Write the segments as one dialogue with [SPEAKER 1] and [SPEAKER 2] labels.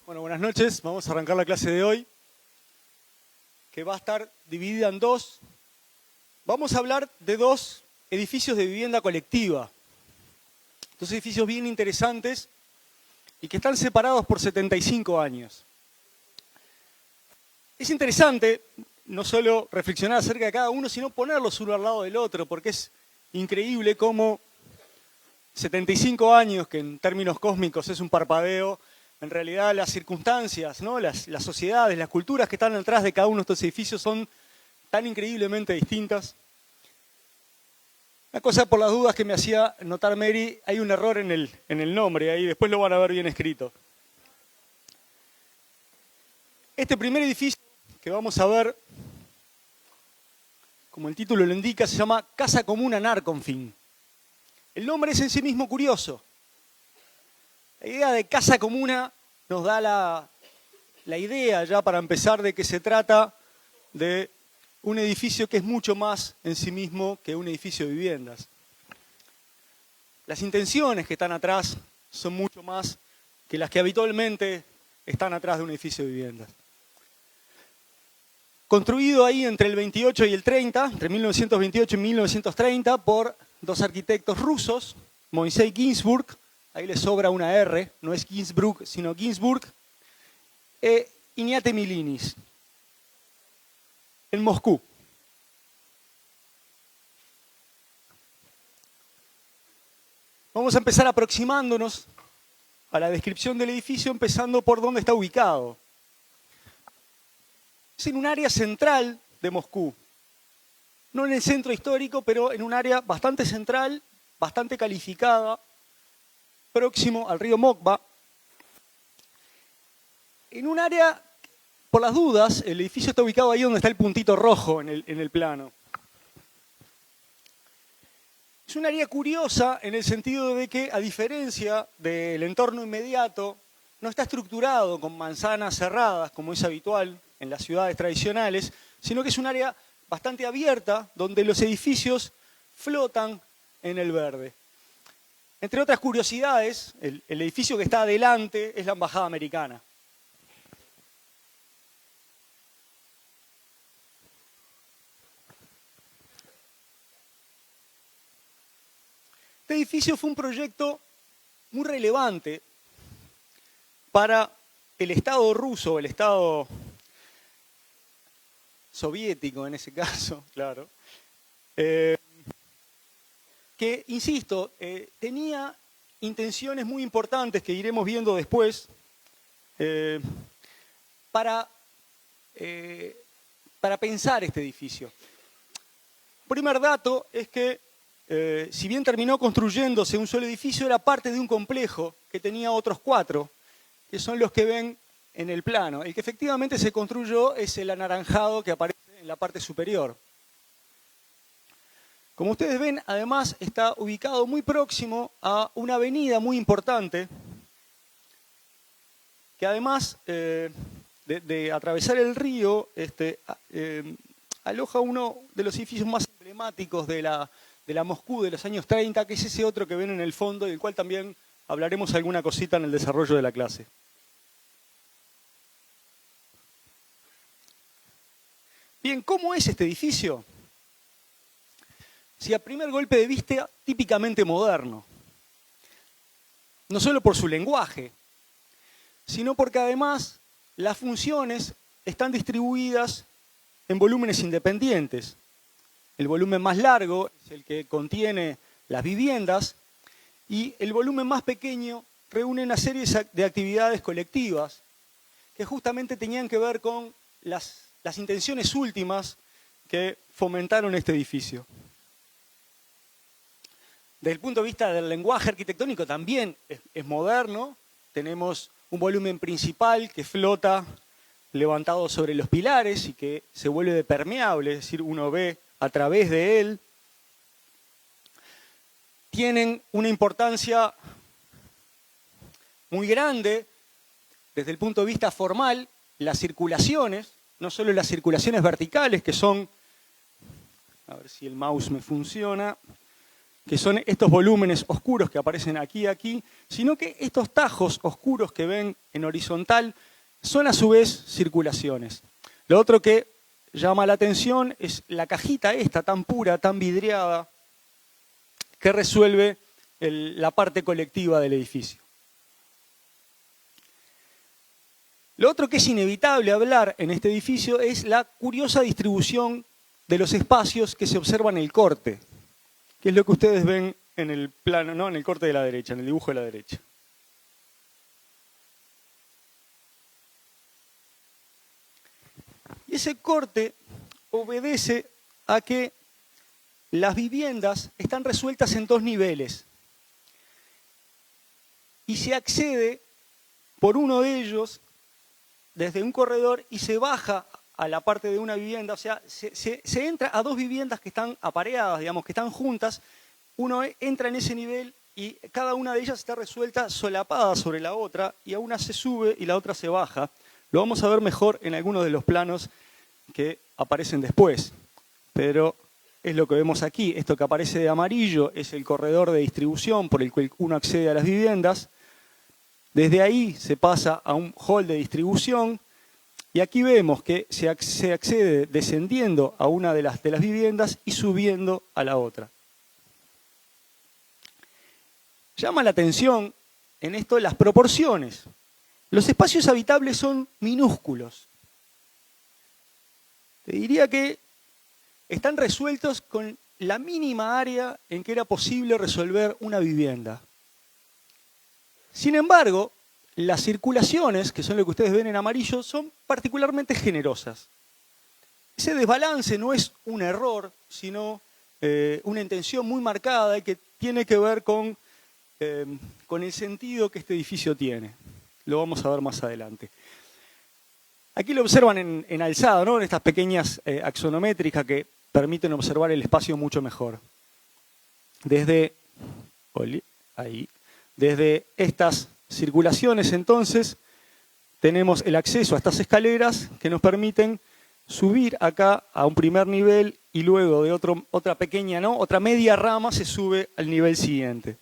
[SPEAKER 1] Bueno, buenas noches. Vamos a arrancar la clase de hoy, que va a estar dividida en dos. Vamos a hablar de dos edificios de vivienda colectiva. Dos edificios bien interesantes y que están separados por 75 años. Es interesante no solo reflexionar acerca de cada uno, sino ponerlos uno al lado del otro, porque es increíble cómo 75 años, que en términos cósmicos es un parpadeo, en realidad las circunstancias, ¿no? las sociedades, las culturas que están detrás de cada uno de estos edificios son tan increíblemente distintas. Una cosa por las dudas que me hacía notar Mary, hay un error en el nombre, ahí después lo van a ver bien escrito. Este primer edificio que vamos a ver, como el título lo indica, se llama Casa Comuna Narconfin. El nombre es en sí mismo curioso. La idea de casa comuna nos da la idea ya para empezar de que se trata de un edificio que es mucho más en sí mismo que un edificio de viviendas. Las intenciones que están atrás son mucho más que las que habitualmente están atrás de un edificio de viviendas. Construido ahí entre el 28 y el 30, entre 1928 y 1930, por dos arquitectos rusos, Moisei Ginzburg, ahí le sobra una R, no es Ginzburg, sino Ginzburg, e Iñate Milinis, en Moscú. Vamos a empezar aproximándonos a la descripción del edificio, empezando por dónde está ubicado. Es en un área central de Moscú. No en el centro histórico, pero en un área bastante central, bastante calificada, próximo al río Mokva. En un área, por las dudas, el edificio está ubicado ahí donde está el puntito rojo en el plano. Es un área curiosa en el sentido de que, a diferencia del entorno inmediato, no está estructurado con manzanas cerradas, como es habitual en las ciudades tradicionales, sino que es un área bastante abierta, donde los edificios flotan en el verde. Entre otras curiosidades, el edificio que está adelante es la Embajada Americana. Este edificio fue un proyecto muy relevante para el Estado ruso, el Estado soviético en ese caso, claro, que, insisto, tenía intenciones muy importantes que iremos viendo después para pensar este edificio. El primer dato es que, si bien terminó construyéndose un solo edificio, era parte de un complejo que tenía otros 4, que son los que ven en el plano. El que efectivamente se construyó es el anaranjado que aparece en la parte superior. Como ustedes ven, además está ubicado muy próximo a una avenida muy importante, que además de atravesar el río, aloja uno de los edificios más emblemáticos de la Moscú de los años 30, que es ese otro que ven en el fondo y del cual también hablaremos alguna cosita en el desarrollo de la clase. Bien, ¿cómo es este edificio? Si a primer golpe de vista, típicamente moderno. No solo por su lenguaje, sino porque además las funciones están distribuidas en volúmenes independientes. El volumen más largo es el que contiene las viviendas y el volumen más pequeño reúne una serie de actividades colectivas que justamente tenían que ver con las intenciones últimas que fomentaron este edificio. Desde el punto de vista del lenguaje arquitectónico también es moderno. Tenemos un volumen principal que flota levantado sobre los pilares y que se vuelve permeable, es decir, uno ve a través de él. Tienen una importancia muy grande desde el punto de vista formal, las circulaciones, no solo las circulaciones verticales, que son, a ver si el mouse me funciona, que son estos volúmenes oscuros que aparecen aquí y aquí, sino que estos tajos oscuros que ven en horizontal son a su vez circulaciones. Lo otro que llama la atención es la cajita esta tan pura, tan vidriada, que resuelve la parte colectiva del edificio. Lo otro que es inevitable hablar en este edificio es la curiosa distribución de los espacios que se observan en el corte, que es lo que ustedes ven en el plano, ¿no? En el corte de la derecha, en el dibujo de la derecha. Y ese corte obedece a que las viviendas están resueltas en dos niveles y se accede por uno de ellos desde un corredor y se baja a la parte de una vivienda, o sea, se entra a dos viviendas que están apareadas, digamos, que están juntas, uno entra en ese nivel y cada una de ellas está resuelta solapada sobre la otra y a una se sube y la otra se baja. Lo vamos a ver mejor en algunos de los planos que aparecen después, pero es lo que vemos aquí. Esto que aparece de amarillo es el corredor de distribución por el cual uno accede a las viviendas. Desde ahí se pasa a un hall de distribución y aquí vemos que se accede descendiendo a una de las viviendas y subiendo a la otra. Llama la atención en esto las proporciones. Los espacios habitables son minúsculos. Te diría que están resueltos con la mínima área en que era posible resolver una vivienda. Sin embargo, las circulaciones, que son lo que ustedes ven en amarillo, son particularmente generosas. Ese desbalance no es un error, sino una intención muy marcada y que tiene que ver con el sentido que este edificio tiene. Lo vamos a ver más adelante. Aquí lo observan en alzado, ¿no? En estas pequeñas axonométricas que permiten observar el espacio mucho mejor. Desde estas circulaciones, entonces, tenemos el acceso a estas escaleras que nos permiten subir acá a un primer nivel y luego de otra pequeña, ¿no? Otra media rama se sube al nivel siguiente.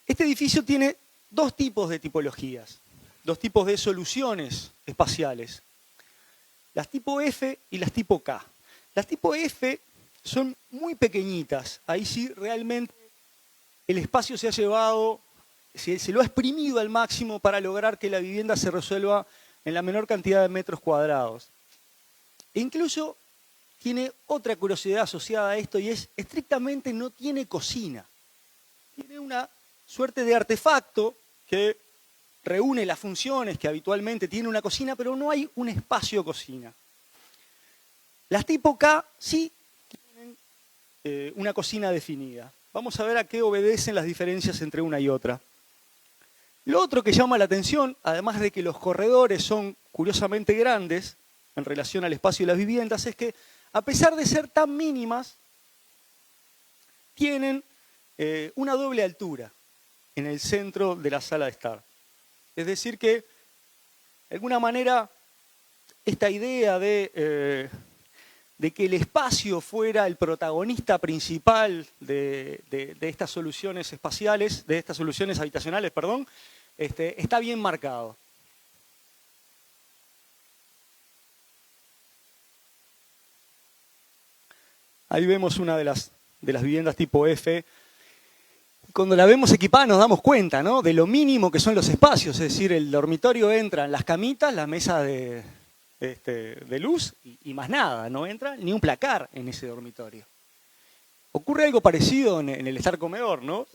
[SPEAKER 1] Este edificio tiene dos tipos de tipologías, dos tipos de soluciones espaciales. Las tipo F y las tipo K. Las tipo F son muy pequeñitas, ahí sí realmente el espacio se ha llevado, se lo ha exprimido al máximo para lograr que la vivienda se resuelva en la menor cantidad de metros cuadrados. E incluso tiene otra curiosidad asociada a esto y es estrictamente no tiene cocina. Tiene una suerte de artefacto que reúne las funciones que habitualmente tiene una cocina, pero no hay un espacio cocina. Las tipo K sí tienen una cocina definida. Vamos a ver a qué obedecen las diferencias entre una y otra. Lo otro que llama la atención, además de que los corredores son curiosamente grandes en relación al espacio de las viviendas, es que a pesar de ser tan mínimas, tienen una doble altura en el centro de la sala de estar. Es decir que, de alguna manera, esta idea de que el espacio fuera el protagonista principal de estas soluciones espaciales, de estas soluciones habitacionales, perdón, está bien marcado. Ahí vemos una de las viviendas tipo F. Cuando la vemos equipada nos damos cuenta, ¿no?, de lo mínimo que son los espacios, es decir, el dormitorio entran las camitas, la mesa de luz y más nada, no entra ni un placar en ese dormitorio. Ocurre algo parecido en el estar comedor, ¿no?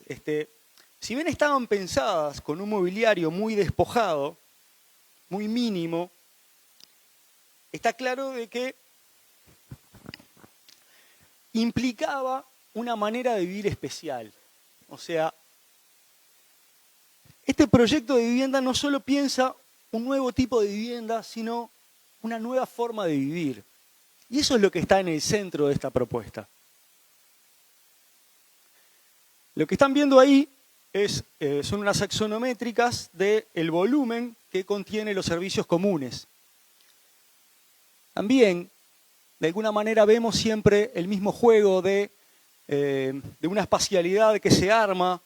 [SPEAKER 1] Si bien estaban pensadas con un mobiliario muy despojado, muy mínimo, está claro de que implicaba una manera de vivir especial. O sea, este proyecto de vivienda no solo piensa un nuevo tipo de vivienda, sino una nueva forma de vivir. Y eso es lo que está en el centro de esta propuesta. Lo que están viendo ahí son unas axonométricas del volumen que contiene los servicios comunes. También de alguna manera vemos siempre el mismo juego de una espacialidad que se arma,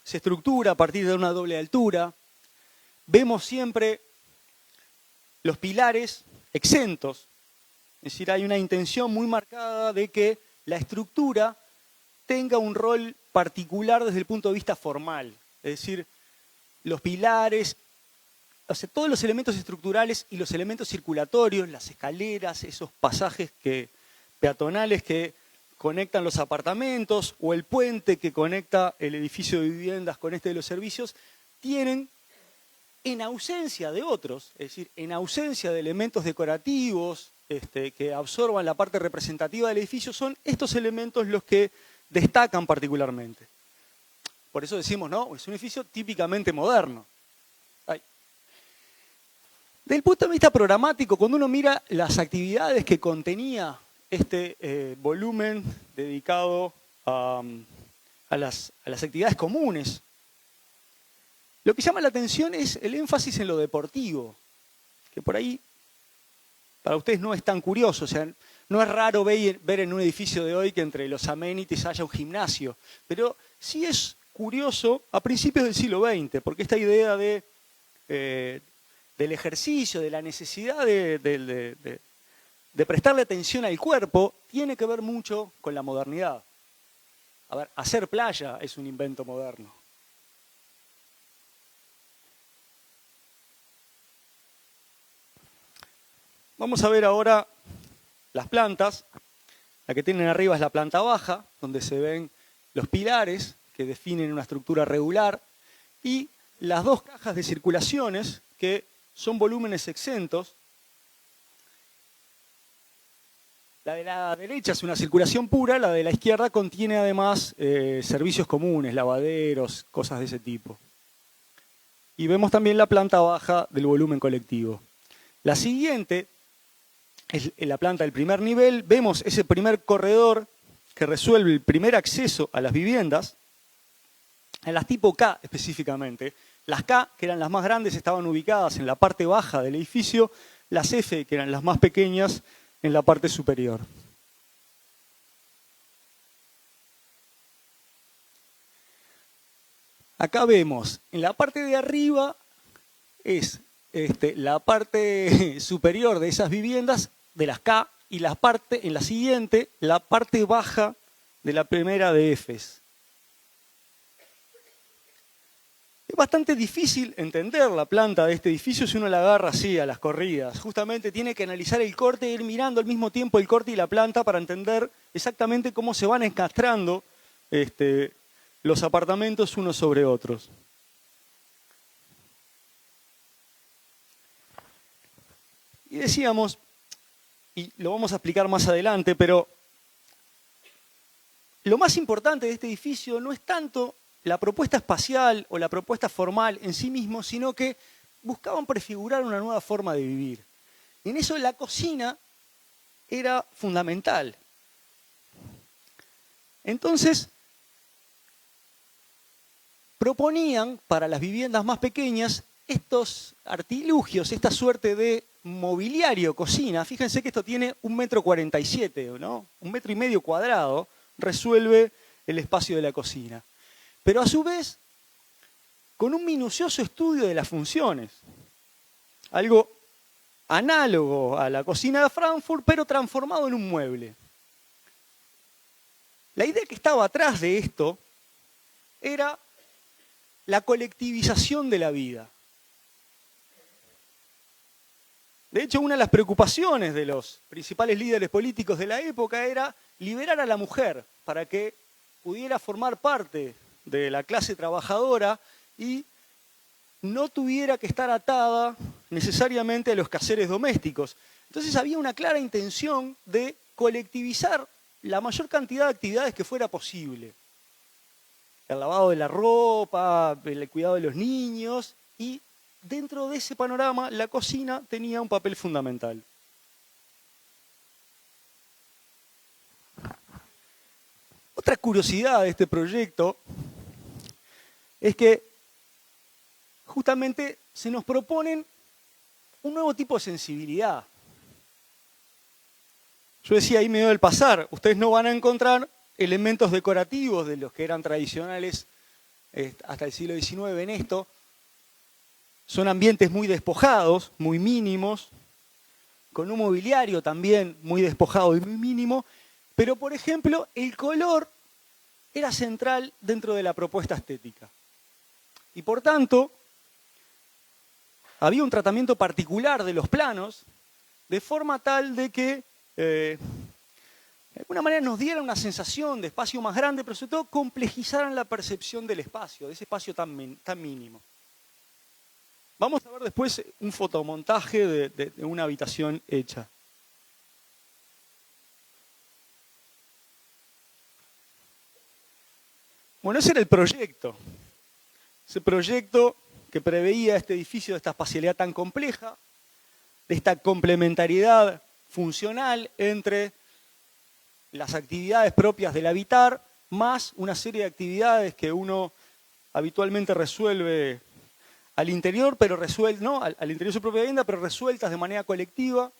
[SPEAKER 1] se estructura a partir de una doble altura. Vemos siempre los pilares exentos, es decir, hay una intención muy marcada de que la estructura tenga un rol particular desde el punto de vista formal, es decir, los pilares, o sea, todos los elementos estructurales y los elementos circulatorios, las escaleras, esos pasajes peatonales que conectan los apartamentos o el puente que conecta el edificio de viviendas con este de los servicios, tienen, en ausencia de otros, es decir, en ausencia de elementos decorativos que absorban la parte representativa del edificio, son estos elementos los que destacan particularmente. Por eso decimos, ¿no? Es un edificio típicamente moderno. Desde el punto de vista programático, cuando uno mira las actividades que contenía este volumen dedicado a las actividades comunes, lo que llama la atención es el énfasis en lo deportivo, que por ahí para ustedes no es tan curioso, o sea, no es raro ver en un edificio de hoy que entre los amenities haya un gimnasio, pero sí es curioso a principios del siglo XX, porque esta idea del ejercicio, de la necesidad de prestarle atención al cuerpo, tiene que ver mucho con la modernidad. A ver, hacer playa es un invento moderno. Vamos a ver ahora las plantas. La que tienen arriba es la planta baja, donde se ven los pilares que definen una estructura regular, y las dos cajas de circulaciones, que son volúmenes exentos. La de la derecha es una circulación pura, la de la izquierda contiene además servicios comunes, lavaderos, cosas de ese tipo. Y vemos también la planta baja del volumen colectivo. La siguiente es la planta del primer nivel. Vemos ese primer corredor que resuelve el primer acceso a las viviendas, en las tipo K específicamente. Las K, que eran las más grandes, estaban ubicadas en la parte baja del edificio, las F, que eran las más pequeñas, en la parte superior. Acá vemos, en la parte de arriba es la parte superior de esas viviendas, de las K, y en la siguiente, la parte baja de la primera de Fs. Es bastante difícil entender la planta de este edificio si uno la agarra así, a las corridas. Justamente tiene que analizar el corte e ir mirando al mismo tiempo el corte y la planta para entender exactamente cómo se van encastrando los apartamentos unos sobre otros. Y decíamos, y lo vamos a explicar más adelante, pero lo más importante de este edificio no es tanto la propuesta espacial o la propuesta formal en sí mismo, sino que buscaban prefigurar una nueva forma de vivir. En eso la cocina era fundamental. Entonces, proponían para las viviendas más pequeñas estos artilugios, esta suerte de mobiliario cocina. Fíjense que esto tiene 1,47 m, ¿no? 1,5 m cuadrado, resuelve el espacio de la cocina. Pero a su vez, con un minucioso estudio de las funciones. Algo análogo a la cocina de Frankfurt, pero transformado en un mueble. La idea que estaba atrás de esto era la colectivización de la vida. De hecho, una de las preocupaciones de los principales líderes políticos de la época era liberar a la mujer para que pudiera formar parte de la clase trabajadora y no tuviera que estar atada necesariamente a los quehaceres domésticos. Entonces había una clara intención de colectivizar la mayor cantidad de actividades que fuera posible. El lavado de la ropa, el cuidado de los niños, y dentro de ese panorama la cocina tenía un papel fundamental. Otra curiosidad de este proyecto es que justamente se nos proponen un nuevo tipo de sensibilidad. Yo decía ahí medio del pasar, ustedes no van a encontrar elementos decorativos de los que eran tradicionales hasta el siglo XIX en esto. Son ambientes muy despojados, muy mínimos, con un mobiliario también muy despojado y muy mínimo, pero por ejemplo el color era central dentro de la propuesta estética. Y por tanto, había un tratamiento particular de los planos, de forma tal de que de alguna manera nos diera una sensación de espacio más grande, pero sobre todo complejizaran la percepción del espacio, de ese espacio tan mínimo. Vamos a ver después un fotomontaje de una habitación hecha. Bueno, ese era el proyecto. Ese proyecto que preveía este edificio de esta espacialidad tan compleja, de esta complementariedad funcional entre las actividades propias del habitar, más una serie de actividades que uno habitualmente resuelve al interior, pero no, al interior de su propia vivienda, pero resueltas de manera colectiva.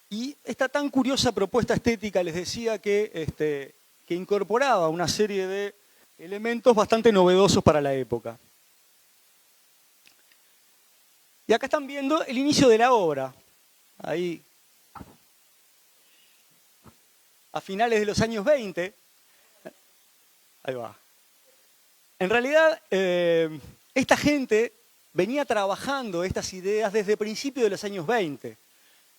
[SPEAKER 1] Y esta tan curiosa propuesta estética, les decía que incorporaba una serie de elementos bastante novedosos para la época. Y acá están viendo el inicio de la obra. Ahí, a finales de los años 20. Ahí va. En realidad, esta gente venía trabajando estas ideas desde principios de los años 20,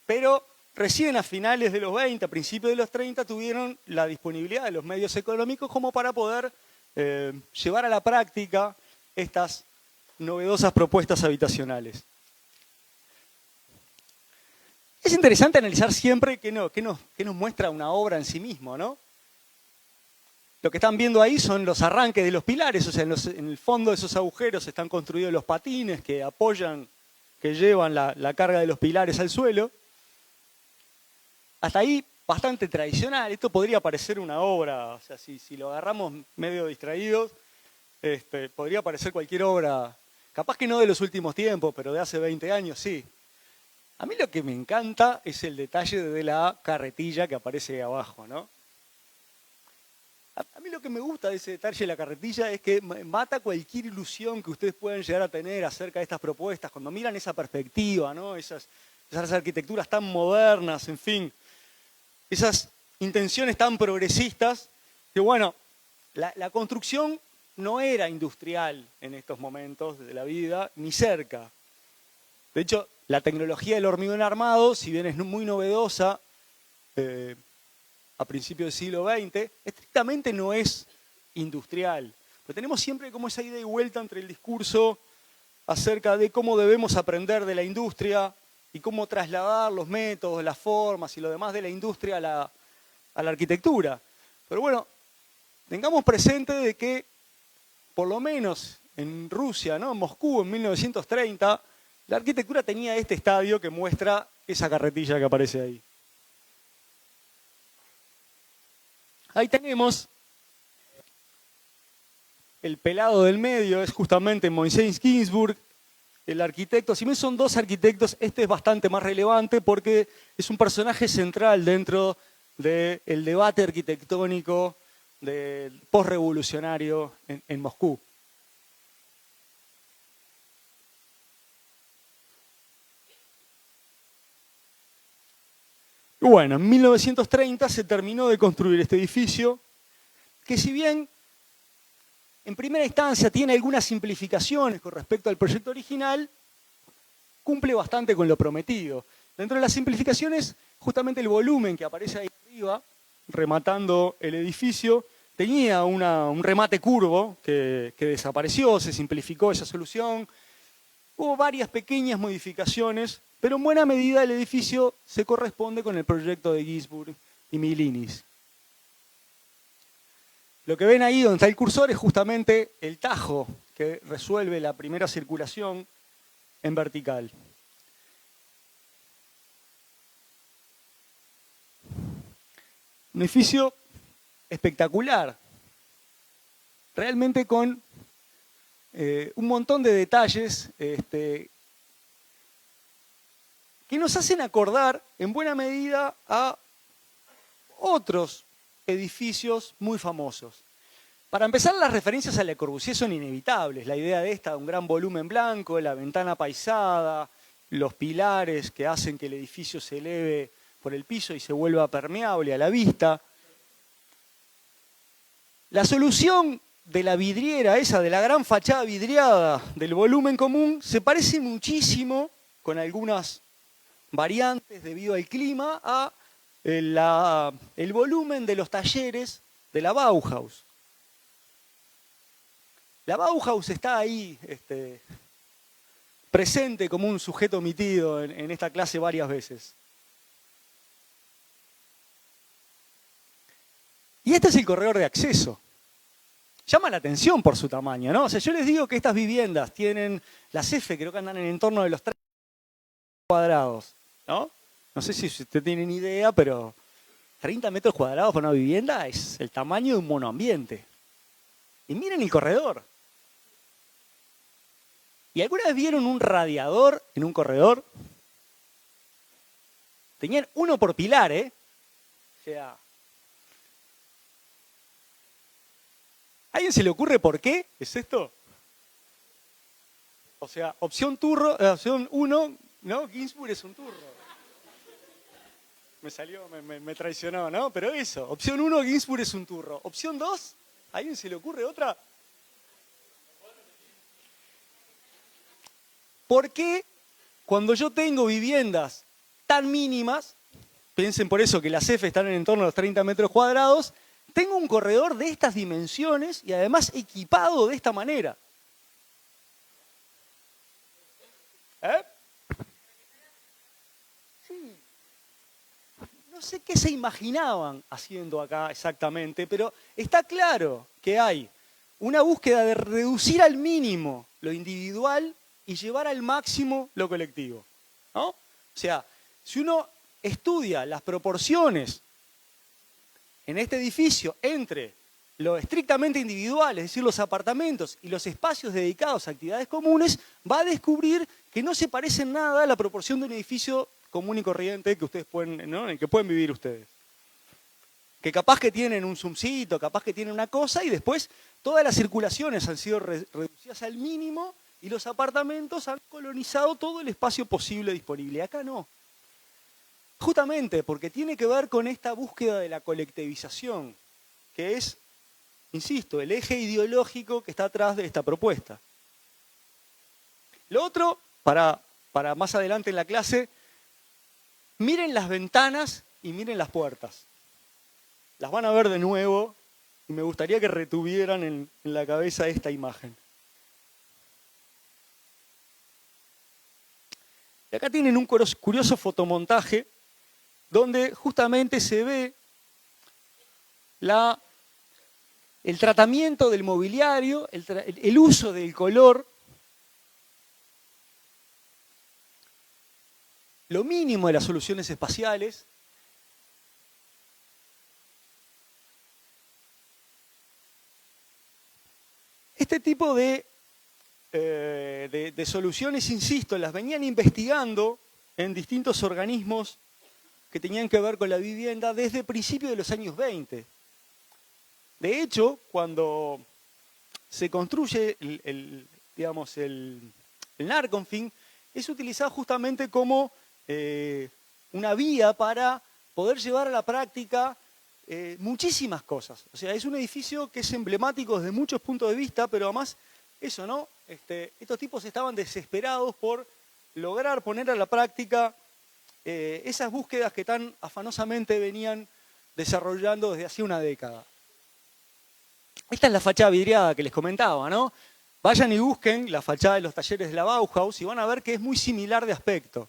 [SPEAKER 1] pero recién a finales de los 20, a principios de los 30, tuvieron la disponibilidad de los medios económicos como para poder llevar a la práctica estas novedosas propuestas habitacionales. Es interesante analizar siempre qué nos muestra una obra en sí mismo, ¿no? Lo que están viendo ahí son los arranques de los pilares, o sea, en el fondo de esos agujeros están construidos los patines que apoyan, que llevan la carga de los pilares al suelo. Hasta ahí, bastante tradicional. Esto podría parecer una obra, o sea, si lo agarramos medio distraídos, podría parecer cualquier obra, capaz que no de los últimos tiempos, pero de hace 20 años, sí. A mí lo que me encanta es el detalle de la carretilla que aparece ahí abajo, ¿no? A mí lo que me gusta de ese detalle de la carretilla es que mata cualquier ilusión que ustedes puedan llegar a tener acerca de estas propuestas. Cuando miran esa perspectiva, ¿no? Esas arquitecturas tan modernas, en fin, esas intenciones tan progresistas, que bueno, la construcción no era industrial en estos momentos de la vida, ni cerca. De hecho, la tecnología del hormigón armado, si bien es muy novedosa, a principios del siglo XX, estrictamente no es industrial. Pero tenemos siempre como esa ida y vuelta entre el discurso acerca de cómo debemos aprender de la industria y cómo trasladar los métodos, las formas y lo demás de la industria a la arquitectura. Pero bueno, tengamos presente de que, por lo menos en Rusia, ¿no? En Moscú, en 1930, la arquitectura tenía este estadio que muestra esa carretilla que aparece ahí. Ahí tenemos el pelado del medio, es justamente Moisés Ginsburg, el arquitecto. Si bien son dos arquitectos, este es bastante más relevante porque es un personaje central dentro del debate arquitectónico postrevolucionario en Moscú. Y bueno, en 1930 se terminó de construir este edificio, que si bien en primera instancia tiene algunas simplificaciones con respecto al proyecto original, cumple bastante con lo prometido. Dentro de las simplificaciones, justamente el volumen que aparece ahí arriba, rematando el edificio, tenía un remate curvo que desapareció, se simplificó esa solución. Hubo varias pequeñas modificaciones, pero en buena medida el edificio se corresponde con el proyecto de Ginsburg y Milinis. Lo que ven ahí donde está el cursor es justamente el tajo que resuelve la primera circulación en vertical. Un edificio espectacular, realmente con un montón de detalles que nos hacen acordar en buena medida a otros edificios muy famosos. Para empezar, las referencias a Le Corbusier son inevitables. La idea de un gran volumen blanco, la ventana paisada, los pilares que hacen que el edificio se eleve por el piso y se vuelva permeable a la vista. La solución de la vidriera esa, de la gran fachada vidriada del volumen común, se parece muchísimo, con algunas variantes debido al clima, a el volumen de los talleres de la Bauhaus. La Bauhaus está ahí presente como un sujeto omitido en esta clase varias veces. Y este es el corredor de acceso. Llama la atención por su tamaño, ¿no? O sea, yo les digo que estas viviendas tienen, las F creo que andan en torno de los 30 cuadrados, ¿no? No sé si ustedes tienen idea, pero 30 metros cuadrados para una vivienda es el tamaño de un monoambiente. Y miren el corredor. ¿Y alguna vez vieron un radiador en un corredor? Tenían uno por pilar, ¿eh? O sea, ¿a alguien se le ocurre por qué es esto? O sea, opción 1, ¿no? Ginsburg es un turro. Me salió, me traicionó, ¿no? Pero eso, opción 1, Ginsburg es un turro. Opción 2, ¿a alguien se le ocurre otra? ¿Por qué cuando yo tengo viviendas tan mínimas, piensen por eso que las F están en torno a los 30 metros cuadrados, tengo un corredor de estas dimensiones y además equipado de esta manera? Sí. No sé qué se imaginaban haciendo acá exactamente, pero está claro que hay una búsqueda de reducir al mínimo lo individual y llevar al máximo lo colectivo, ¿no? O sea, si uno estudia las proporciones en este edificio entre lo estrictamente individual, es decir, los apartamentos y los espacios dedicados a actividades comunes, va a descubrir que no se parece en nada a la proporción de un edificio común y corriente que ustedes pueden, ¿no? En el que pueden vivir ustedes. Que capaz que tienen un zoomcito, capaz que tienen una cosa, y después todas las circulaciones han sido reducidas al mínimo y los apartamentos han colonizado todo el espacio posible disponible. Acá no. Justamente porque tiene que ver con esta búsqueda de la colectivización, que es, insisto, el eje ideológico que está atrás de esta propuesta. Lo otro, para más adelante en la clase, miren las ventanas y miren las puertas. Las van a ver de nuevo y me gustaría que retuvieran en la cabeza esta imagen. Y acá tienen un curioso fotomontaje donde justamente se ve el tratamiento del mobiliario, el uso del color, lo mínimo de las soluciones espaciales. Este tipo de soluciones, insisto, las venían investigando en distintos organismos que tenían que ver con la vivienda desde principios de los años 20. De hecho, cuando se construye el Narconfin, es utilizado justamente como una vía para poder llevar a la práctica muchísimas cosas. O sea, es un edificio que es emblemático desde muchos puntos de vista, pero además, eso, ¿no? Estos tipos estaban desesperados por lograr poner a la práctica esas búsquedas que tan afanosamente venían desarrollando desde hace una década. Esta es la fachada vidriada que les comentaba, ¿no? Vayan y busquen la fachada de los talleres de la Bauhaus y van a ver que es muy similar de aspecto.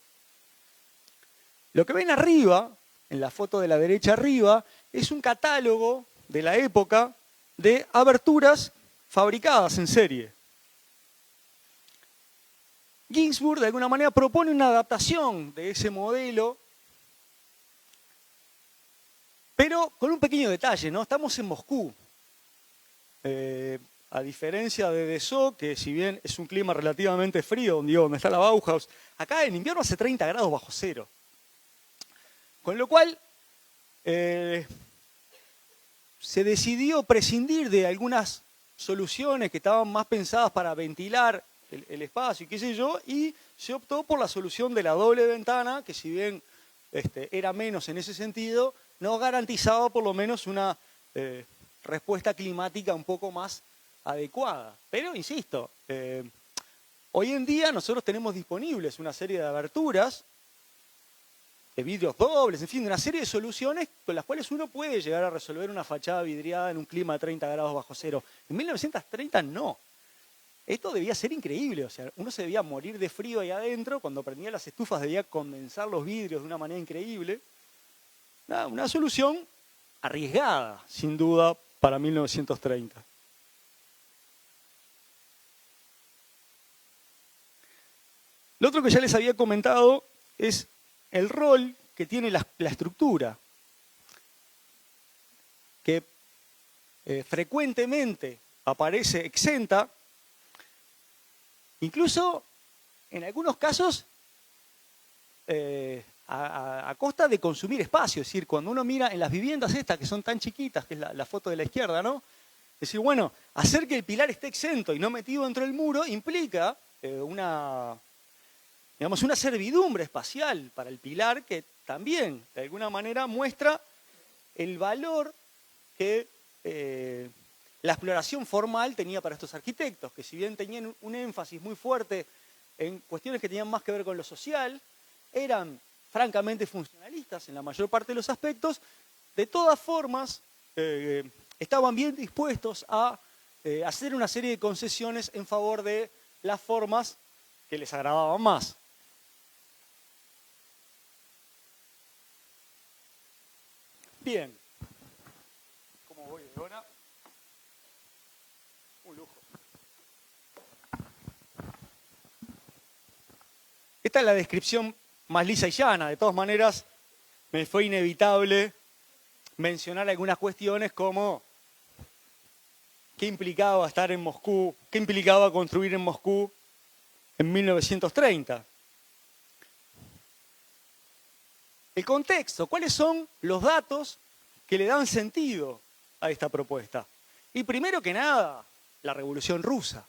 [SPEAKER 1] Lo que ven arriba, en la foto de la derecha arriba, es un catálogo de la época de aberturas fabricadas en serie. Ginsburg, de alguna manera, propone una adaptación de ese modelo, pero con un pequeño detalle, ¿no? Estamos en Moscú. A diferencia de Dessau, que si bien es un clima relativamente frío, donde está la Bauhaus, acá en invierno hace 30 grados bajo cero. Con lo cual, se decidió prescindir de algunas soluciones que estaban más pensadas para ventilar el espacio y qué sé yo, y se optó por la solución de la doble ventana, que si bien era menos en ese sentido, no garantizaba por lo menos una respuesta climática un poco más adecuada. Pero, insisto, hoy en día nosotros tenemos disponibles una serie de aberturas, de vidrios dobles, en fin, una serie de soluciones con las cuales uno puede llegar a resolver una fachada vidriada en un clima de 30 grados bajo cero. En 1930 no. Esto debía ser increíble, o sea, uno se debía morir de frío ahí adentro, cuando prendía las estufas debía condensar los vidrios de una manera increíble. Una solución arriesgada, sin duda, para 1930. Lo otro que ya les había comentado es el rol que tiene la estructura, que frecuentemente aparece exenta, incluso en algunos casos a costa de consumir espacio. Es decir, cuando uno mira en las viviendas estas que son tan chiquitas, que es la foto de la izquierda, ¿no? Es decir, bueno, hacer que el pilar esté exento y no metido dentro del muro implica una servidumbre espacial para el pilar que también, de alguna manera, muestra el valor que la exploración formal tenía para estos arquitectos, que si bien tenían un énfasis muy fuerte en cuestiones que tenían más que ver con lo social, eran francamente funcionalistas en la mayor parte de los aspectos, de todas formas estaban bien dispuestos a hacer una serie de concesiones en favor de las formas que les agradaban más. Bien. ¿Cómo voy de hora? Un lujo. Esta es la descripción más lisa y llana. De todas maneras, me fue inevitable mencionar algunas cuestiones como qué implicaba estar en Moscú, qué implicaba construir en Moscú en 1930. El contexto, ¿cuáles son los datos que le dan sentido a esta propuesta? Y primero que nada, la Revolución Rusa.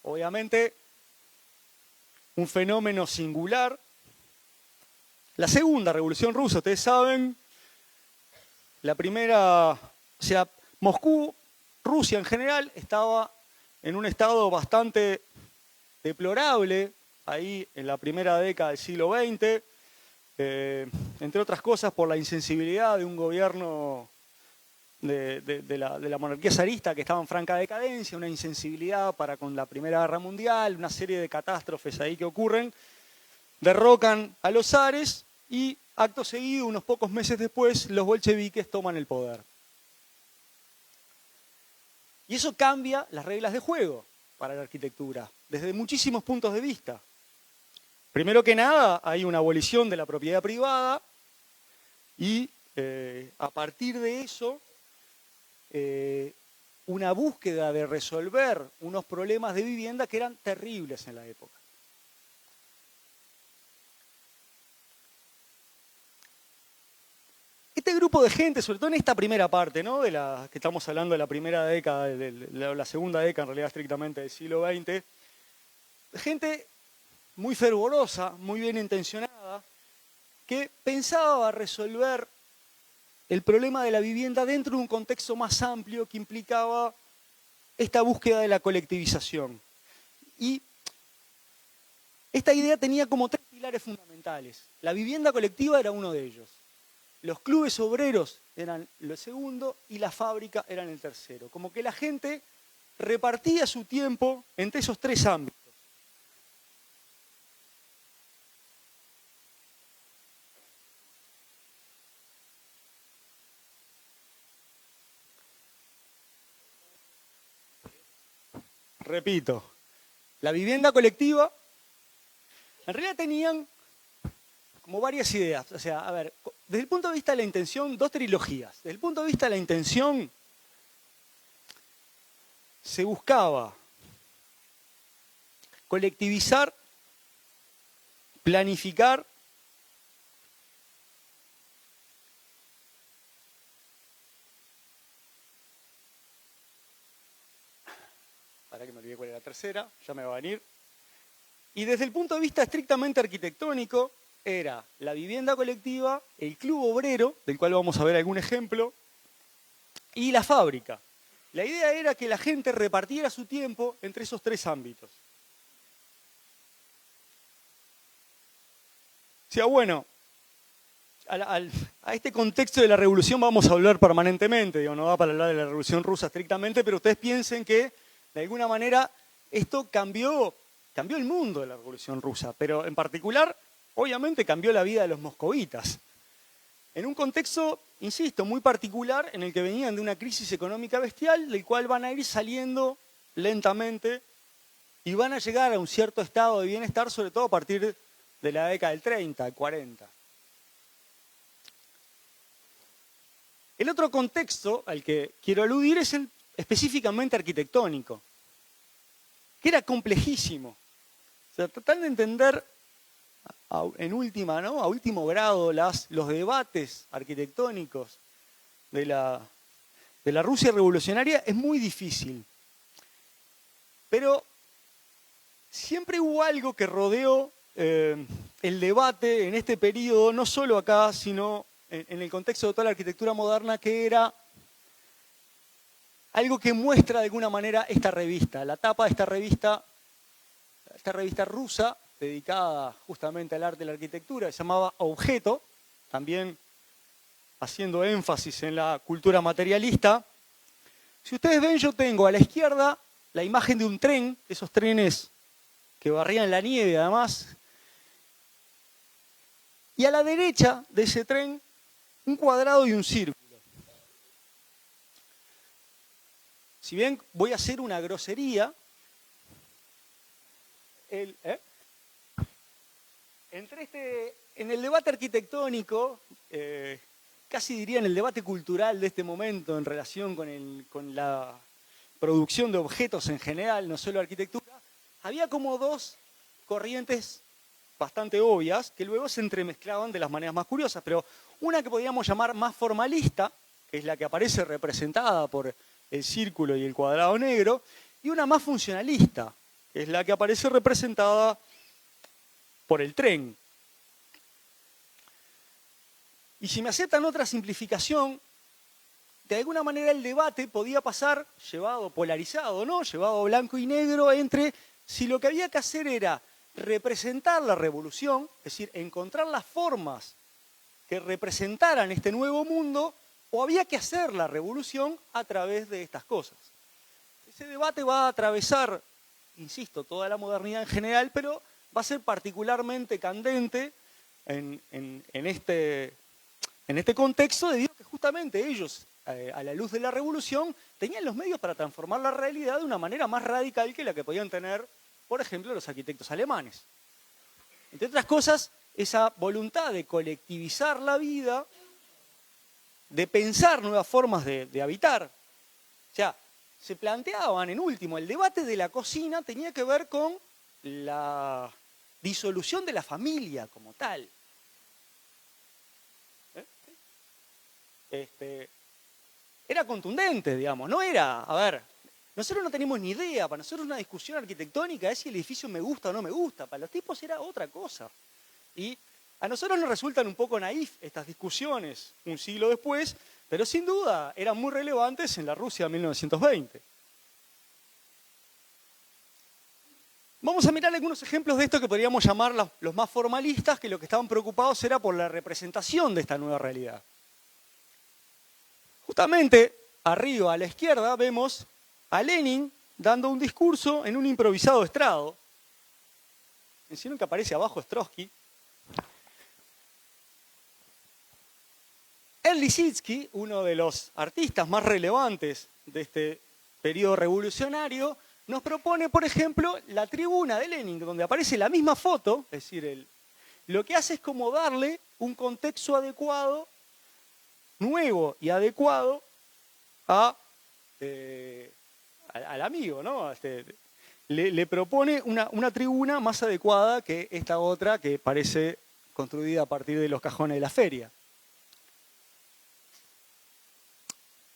[SPEAKER 1] Obviamente, un fenómeno singular. La segunda Revolución Rusa, ustedes saben, la primera, o sea, Moscú, Rusia en general, estaba en un estado bastante deplorable, ahí en la primera década del siglo XX, entre otras cosas por la insensibilidad de un gobierno de la monarquía zarista que estaba en franca decadencia, una insensibilidad para con la Primera Guerra Mundial, una serie de catástrofes ahí que ocurren, derrocan a los zares y acto seguido, unos pocos meses después, los bolcheviques toman el poder. Y eso cambia las reglas de juego para la arquitectura, desde muchísimos puntos de vista. Primero que nada, hay una abolición de la propiedad privada y a partir de eso, una búsqueda de resolver unos problemas de vivienda que eran terribles en la época. Este grupo de gente, sobre todo en esta primera parte, ¿no? De la que estamos hablando de la primera década, de la segunda década en realidad estrictamente del siglo XX, gente muy fervorosa, muy bien intencionada, que pensaba resolver el problema de la vivienda dentro de un contexto más amplio que implicaba esta búsqueda de la colectivización. Y esta idea tenía como tres pilares fundamentales. La vivienda colectiva era uno de ellos. Los clubes obreros eran el segundo y la fábrica eran el tercero. Como que la gente repartía su tiempo entre esos tres ámbitos. Repito, la vivienda colectiva, en realidad tenían como varias ideas. O sea, a ver, desde el punto de vista de la intención, dos trilogías. Desde el punto de vista de la intención, se buscaba colectivizar, planificar para que me olvidé cuál era la tercera, ya me va a venir. Y desde el punto de vista estrictamente arquitectónico, era la vivienda colectiva, el club obrero, del cual vamos a ver algún ejemplo, y la fábrica. La idea era que la gente repartiera su tiempo entre esos tres ámbitos. O sea, bueno, a este contexto de la revolución vamos a hablar permanentemente, digo, no va para hablar de la revolución rusa estrictamente, pero ustedes piensen que, de alguna manera, esto cambió el mundo de la revolución rusa, pero en particular, obviamente, cambió la vida de los moscovitas. En un contexto, insisto, muy particular, en el que venían de una crisis económica bestial, del cual van a ir saliendo lentamente y van a llegar a un cierto estado de bienestar, sobre todo a partir de la década del 30, del 40. El otro contexto al que quiero aludir es el específicamente arquitectónico, que era complejísimo. O sea, tratar de entender en última, ¿no? A último grado los debates arquitectónicos de la Rusia revolucionaria es muy difícil. Pero siempre hubo algo que rodeó el debate en este periodo, no solo acá, sino en el contexto de toda la arquitectura moderna, que era algo que muestra de alguna manera esta revista. La tapa de esta revista rusa, dedicada justamente al arte de la arquitectura, se llamaba Objeto, también haciendo énfasis en la cultura materialista. Si ustedes ven, yo tengo a la izquierda la imagen de un tren, esos trenes que barrían la nieve además, y a la derecha de ese tren un cuadrado y un círculo. Si bien voy a hacer una grosería, en el debate arquitectónico, casi diría en el debate cultural de este momento en relación con la producción de objetos en general, no solo arquitectura, había como dos corrientes bastante obvias que luego se entremezclaban de las maneras más curiosas, pero una que podríamos llamar más formalista, que es la que aparece representada por el círculo y el cuadrado negro, y una más funcionalista, que es la que aparece representada por el tren. Y si me aceptan otra simplificación, de alguna manera el debate podía pasar, llevado polarizado, ¿no? Llevado blanco y negro, entre si lo que había que hacer era representar la revolución, es decir, encontrar las formas que representaran este nuevo mundo, o había que hacer la revolución a través de estas cosas. Ese debate va a atravesar, insisto, toda la modernidad en general, pero va a ser particularmente candente en este contexto, debido a que justamente ellos, a la luz de la revolución, tenían los medios para transformar la realidad de una manera más radical que la que podían tener, por ejemplo, los arquitectos alemanes. Entre otras cosas, esa voluntad de colectivizar la vida, de pensar nuevas formas de habitar. O sea, se planteaban, en último, el debate de la cocina tenía que ver con la disolución de la familia como tal. Era contundente, digamos, no era, a ver, nosotros no tenemos ni idea, para nosotros una discusión arquitectónica es si el edificio me gusta o no me gusta, para los tipos era otra cosa. Y a nosotros nos resultan un poco naif estas discusiones un siglo después, pero sin duda eran muy relevantes en la Rusia de 1920. Vamos a mirar algunos ejemplos de esto que podríamos llamar los más formalistas, que lo que estaban preocupados era por la representación de esta nueva realidad. Justamente arriba a la izquierda vemos a Lenin dando un discurso en un improvisado estrado. Menciono que aparece abajo Trotsky. Lissitzky, uno de los artistas más relevantes de este periodo revolucionario, nos propone, por ejemplo, la tribuna de Lenin, donde aparece la misma foto, es decir, lo que hace es como darle un contexto adecuado, nuevo y adecuado a al amigo, ¿no? Le propone una tribuna más adecuada que esta otra que parece construida a partir de los cajones de la feria.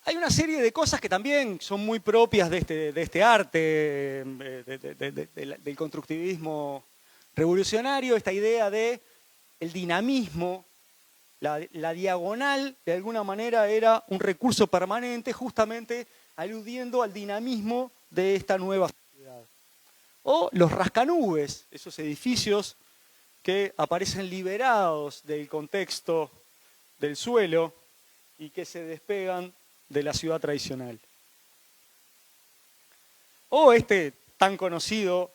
[SPEAKER 1] Hay una serie de cosas que también son muy propias de este arte, del constructivismo revolucionario, esta idea de el dinamismo, la diagonal, de alguna manera era un recurso permanente, justamente aludiendo al dinamismo de esta nueva sociedad. O los rascanubes, esos edificios que aparecen liberados del contexto del suelo y que se despegan de la ciudad tradicional. O este tan conocido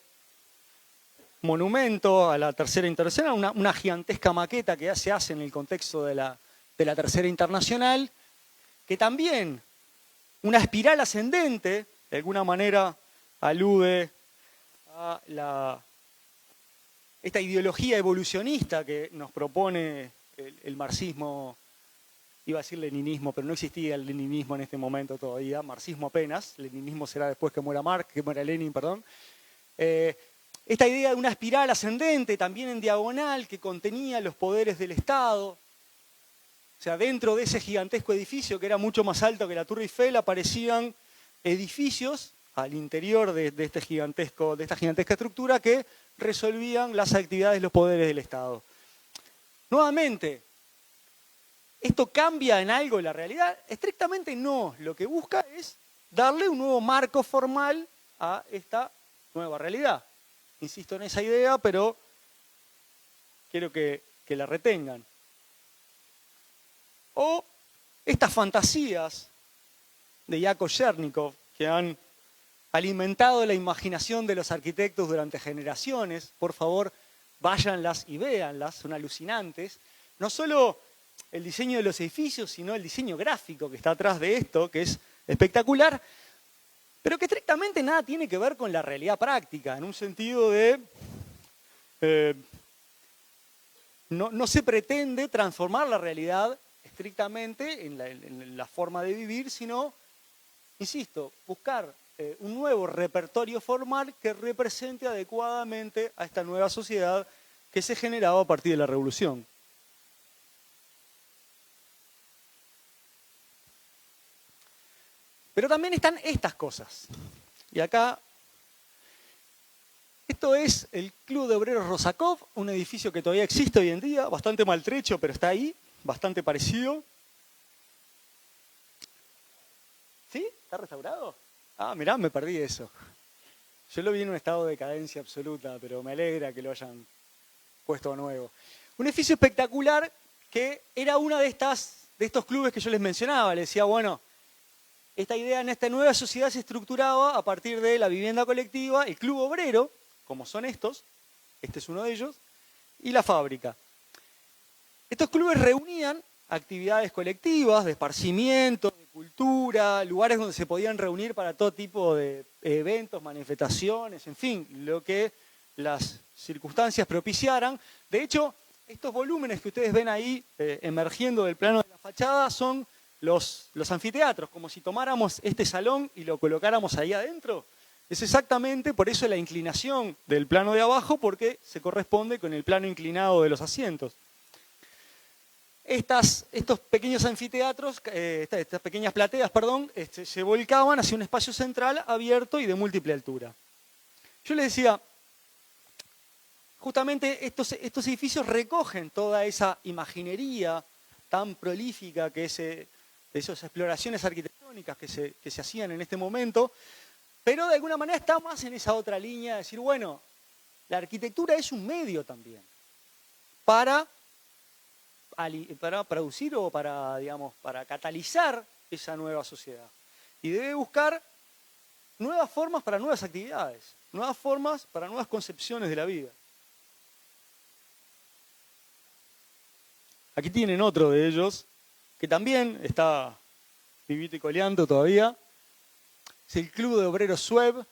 [SPEAKER 1] monumento a la Tercera Internacional, una gigantesca maqueta que se hace en el contexto de la Tercera Internacional, que también una espiral ascendente, de alguna manera alude a esta ideología evolucionista que nos propone el marxismo, iba a decir leninismo, pero no existía el leninismo en este momento todavía, marxismo apenas, leninismo será después que muera Marx, que muera Lenin, perdón. Esta idea de una espiral ascendente, también en diagonal, que contenía los poderes del Estado. O sea, dentro de ese gigantesco edificio, que era mucho más alto que la Torre Eiffel, aparecían edificios al interior de esta gigantesca estructura que resolvían las actividades de los poderes del Estado. Nuevamente, ¿esto cambia en algo la realidad? Estrictamente no. Lo que busca es darle un nuevo marco formal a esta nueva realidad. Insisto en esa idea, pero quiero que la retengan. O estas fantasías de Yakov Chernikov que han alimentado la imaginación de los arquitectos durante generaciones. Por favor, váyanlas y véanlas, son alucinantes. No solo el diseño de los edificios, sino el diseño gráfico que está atrás de esto, que es espectacular, pero que estrictamente nada tiene que ver con la realidad práctica, en un sentido de no se pretende transformar la realidad estrictamente en la forma de vivir, sino, insisto, buscar un nuevo repertorio formal que represente adecuadamente a esta nueva sociedad que se generaba a partir de la Revolución. Pero también están estas cosas. Y acá, esto es el Club de Obreros Rosakov, un edificio que todavía existe hoy en día, bastante maltrecho, pero está ahí, bastante parecido. ¿Sí? ¿Está restaurado? Ah, mirá, me perdí eso. Yo lo vi en un estado de decadencia absoluta, pero me alegra que lo hayan puesto a nuevo. Un edificio espectacular que era una de estos clubes que yo les mencionaba. Les decía, bueno, esta idea en esta nueva sociedad se estructuraba a partir de la vivienda colectiva, el club obrero, como son estos, este es uno de ellos, y la fábrica. Estos clubes reunían actividades colectivas, de esparcimiento, de cultura, lugares donde se podían reunir para todo tipo de eventos, manifestaciones, en fin, lo que las circunstancias propiciaran. De hecho, estos volúmenes que ustedes ven ahí emergiendo del plano de la fachada son los anfiteatros, como si tomáramos este salón y lo colocáramos ahí adentro. Es exactamente por eso la inclinación del plano de abajo, porque se corresponde con el plano inclinado de los asientos. Estos pequeños anfiteatros, estas pequeñas plateas, perdón, se volcaban hacia un espacio central abierto y de múltiple altura. Yo les decía, justamente estos edificios recogen toda esa imaginería tan prolífica que de esas exploraciones arquitectónicas que se hacían en este momento, pero de alguna manera está más en esa otra línea de decir, bueno, la arquitectura es un medio también para producir o para catalizar esa nueva sociedad. Y debe buscar nuevas formas para nuevas actividades, nuevas formas para nuevas concepciones de la vida. Aquí tienen otro de ellos, que también está vivito y coleando todavía. Es el Club de Obreros Suev,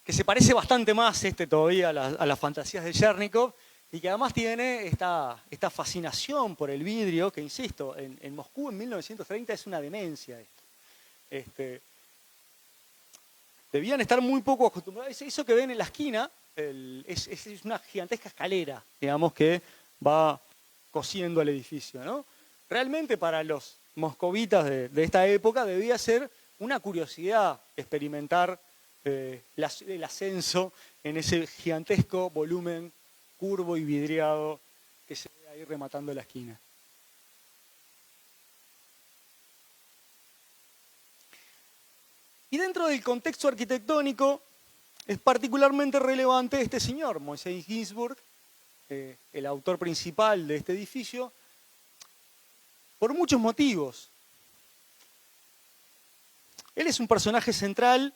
[SPEAKER 1] que se parece bastante más todavía a las fantasías de Chernikov, y que además tiene esta fascinación por el vidrio, que insisto, en Moscú en 1930 es una demencia esto. debían estar muy poco acostumbrados. Eso que ven en la esquina es una gigantesca escalera, digamos, que va cosiendo el edificio, ¿no? Realmente para los moscovitas de esta época debía ser una curiosidad experimentar el ascenso en ese gigantesco volumen curvo y vidriado que se ve ahí rematando la esquina. Y dentro del contexto arquitectónico es particularmente relevante este señor, Moisés Ginsburg, el autor principal de este edificio, por muchos motivos. Él es un personaje central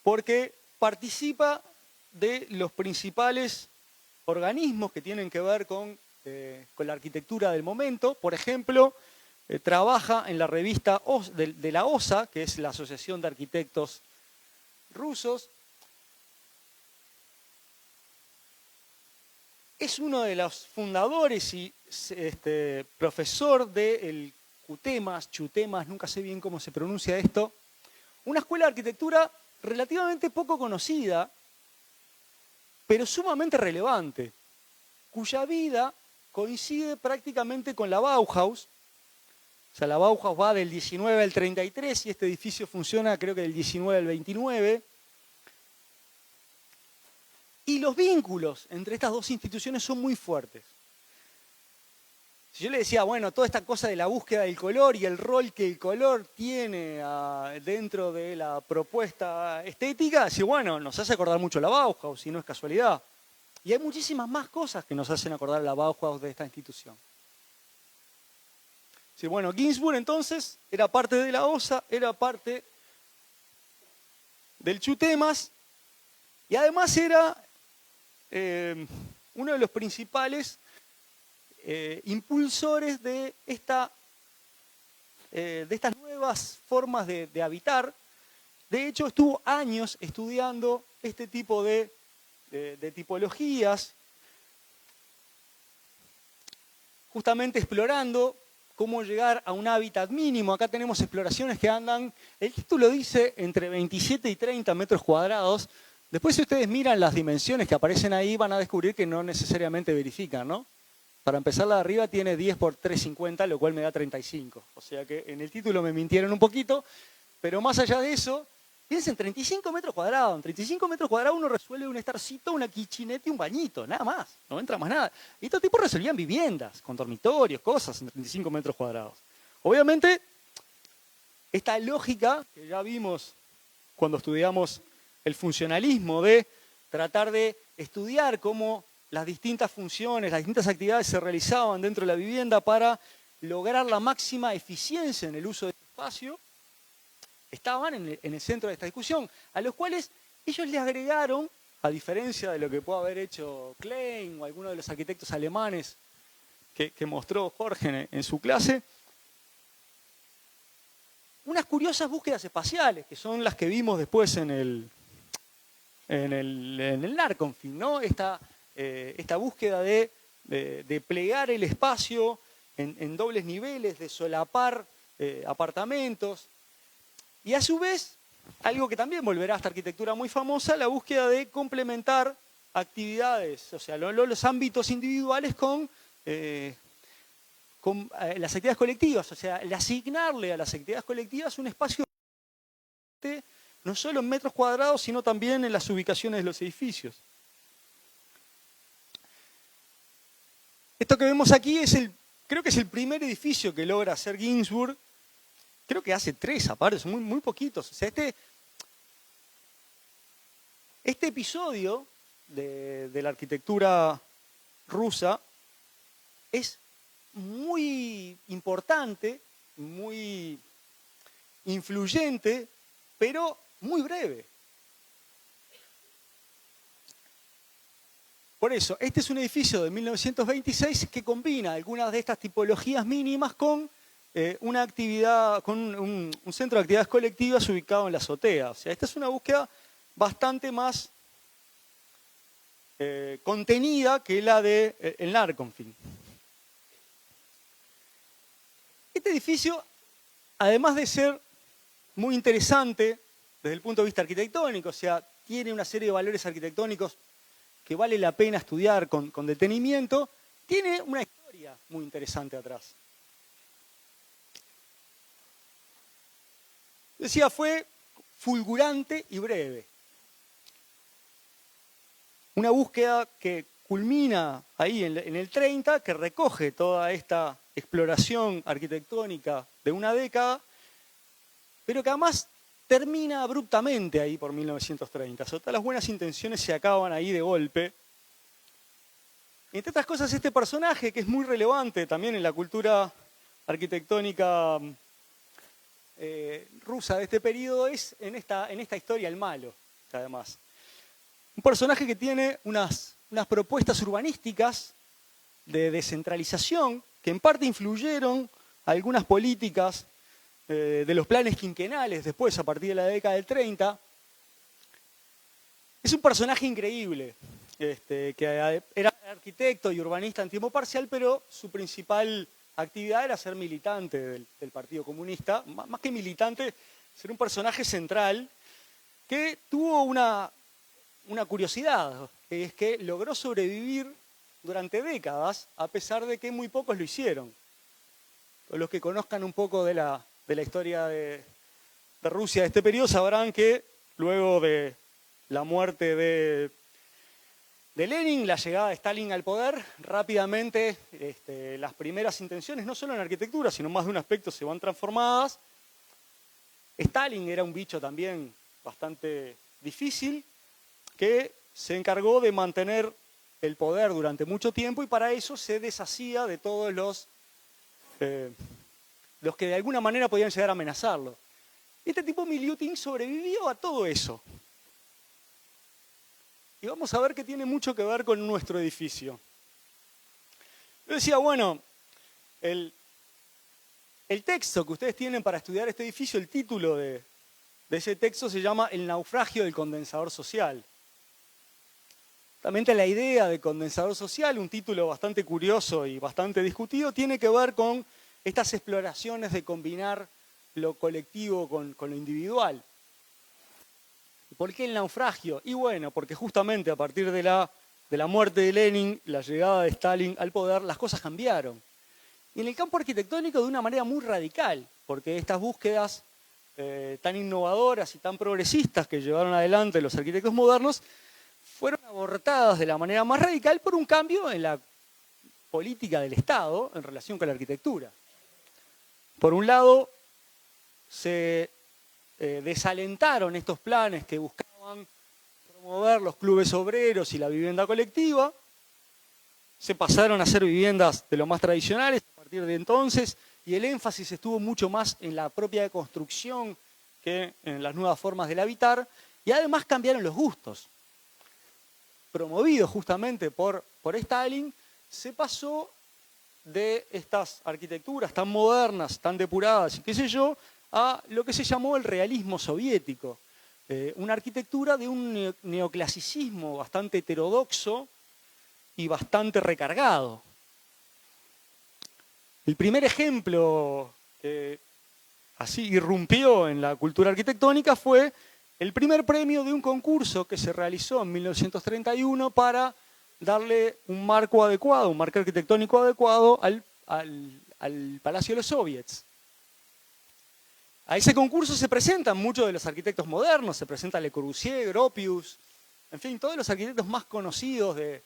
[SPEAKER 1] porque participa de los principales organismos que tienen que ver con la arquitectura del momento. Por ejemplo, trabaja en la revista de la OSA, que es la Asociación de Arquitectos Rusos. Es uno de los fundadores y profesor del Chutemas, nunca sé bien cómo se pronuncia esto, una escuela de arquitectura relativamente poco conocida, pero sumamente relevante, cuya vida coincide prácticamente con la Bauhaus. O sea, la Bauhaus va del 19 al 33 y este edificio funciona creo que del 19 al 29. Y los vínculos entre estas dos instituciones son muy fuertes. Si yo le decía, bueno, toda esta cosa de la búsqueda del color y el rol que el color tiene dentro de la propuesta estética, sí, bueno, nos hace acordar mucho la Bauhaus, si no es casualidad. Y hay muchísimas más cosas que nos hacen acordar la Bauhaus de esta institución. Sí, bueno, Ginsburg entonces era parte de la OSA, era parte del Chutemas y además era uno de los principales impulsores de estas nuevas formas de habitar. De hecho, estuvo años estudiando este tipo de tipologías, justamente explorando cómo llegar a un hábitat mínimo. Acá tenemos exploraciones que andan, el título dice entre 27 y 30 metros cuadrados. Después, si ustedes miran las dimensiones que aparecen ahí, van a descubrir que no necesariamente verifican, ¿no? Para empezar, la de arriba tiene 10 por 350, lo cual me da 35. O sea que en el título me mintieron un poquito, pero más allá de eso, piensen, 35 metros cuadrados. En 35 metros cuadrados uno resuelve un estarcito, una kitchenette y un bañito, nada más. No entra más nada. Y estos tipos resolvían viviendas, con dormitorios, cosas en 35 metros cuadrados. Obviamente, esta lógica que ya vimos cuando estudiamos el funcionalismo de tratar de estudiar cómo las distintas funciones, las distintas actividades se realizaban dentro de la vivienda para lograr la máxima eficiencia en el uso de este espacio, estaban en el centro de esta discusión, a los cuales ellos le agregaron, a diferencia de lo que pudo haber hecho Klein o alguno de los arquitectos alemanes que mostró Jorge en su clase, unas curiosas búsquedas espaciales, que son las que vimos después en el Narconfin, ¿no? Esta búsqueda de plegar el espacio en dobles niveles, de solapar apartamentos. Y a su vez, algo que también volverá a esta arquitectura muy famosa, la búsqueda de complementar actividades, o sea, los ámbitos individuales con las actividades colectivas, o sea, el asignarle a las actividades colectivas un espacio no solo en metros cuadrados, sino también en las ubicaciones de los edificios. Esto que vemos aquí creo que es el primer edificio que logra hacer Ginsburg. Creo que hace 3 aparte, son muy poquitos. O sea, este episodio de la arquitectura rusa es muy importante, muy influyente, pero muy breve. Por eso, este es un edificio de 1926 que combina algunas de estas tipologías mínimas con una actividad, con un centro de actividades colectivas ubicado en la azotea. O sea, esta es una búsqueda bastante más contenida que la de el Narconfin. Este edificio, además de ser muy interesante desde el punto de vista arquitectónico, o sea, tiene una serie de valores arquitectónicos que vale la pena estudiar con detenimiento, tiene una historia muy interesante atrás. Decía, fue fulgurante y breve. Una búsqueda que culmina ahí en el 30, que recoge toda esta exploración arquitectónica de una década, pero que además termina abruptamente ahí por 1930. O sea, todas las buenas intenciones se acaban ahí de golpe. Entre otras cosas, este personaje, que es muy relevante también en la cultura arquitectónica rusa de este periodo, es en esta historia el malo, además. Un personaje que tiene unas propuestas urbanísticas de descentralización que en parte influyeron algunas políticas de los planes quinquenales después, a partir de la década del 30. Es un personaje increíble, que era arquitecto y urbanista en tiempo parcial, pero su principal actividad era ser militante del Partido Comunista. Más que militante, ser un personaje central que tuvo una curiosidad, que es que logró sobrevivir durante décadas, a pesar de que muy pocos lo hicieron. Los que conozcan un poco de la historia de Rusia de este periodo sabrán que luego de la muerte de Lenin, la llegada de Stalin al poder, rápidamente las primeras intenciones, no solo en arquitectura, sino más de un aspecto, se van transformadas. Stalin era un bicho también bastante difícil, que se encargó de mantener el poder durante mucho tiempo y para eso se deshacía de todos los que de alguna manera podían llegar a amenazarlo. Este tipo Miliutin sobrevivió a todo eso. Y vamos a ver que tiene mucho que ver con nuestro edificio. Yo decía, bueno, el texto que ustedes tienen para estudiar este edificio, el título de ese texto se llama El naufragio del condensador social. Realmente la idea de condensador social, un título bastante curioso y bastante discutido, tiene que ver con estas exploraciones de combinar lo colectivo con lo individual. ¿Por qué el naufragio? Y bueno, porque justamente a partir de la muerte de Lenin, la llegada de Stalin al poder, las cosas cambiaron. Y en el campo arquitectónico de una manera muy radical, porque estas búsquedas tan innovadoras y tan progresistas que llevaron adelante los arquitectos modernos, fueron abortadas de la manera más radical por un cambio en la política del Estado en relación con la arquitectura. Por un lado, se desalentaron estos planes que buscaban promover los clubes obreros y la vivienda colectiva, se pasaron a ser viviendas de lo más tradicionales a partir de entonces, y el énfasis estuvo mucho más en la propia construcción que en las nuevas formas del habitar, y además cambiaron los gustos. Promovido justamente por Stalin, se pasó de estas arquitecturas tan modernas, tan depuradas y qué sé yo, a lo que se llamó el realismo soviético. Una arquitectura de un neoclasicismo bastante heterodoxo y bastante recargado. El primer ejemplo que así irrumpió en la cultura arquitectónica fue el primer premio de un concurso que se realizó en 1931 para darle un marco adecuado, un marco arquitectónico adecuado al Palacio de los Soviets. A ese concurso se presentan muchos de los arquitectos modernos, se presenta Le Corbusier, Gropius, en fin, todos los arquitectos más conocidos de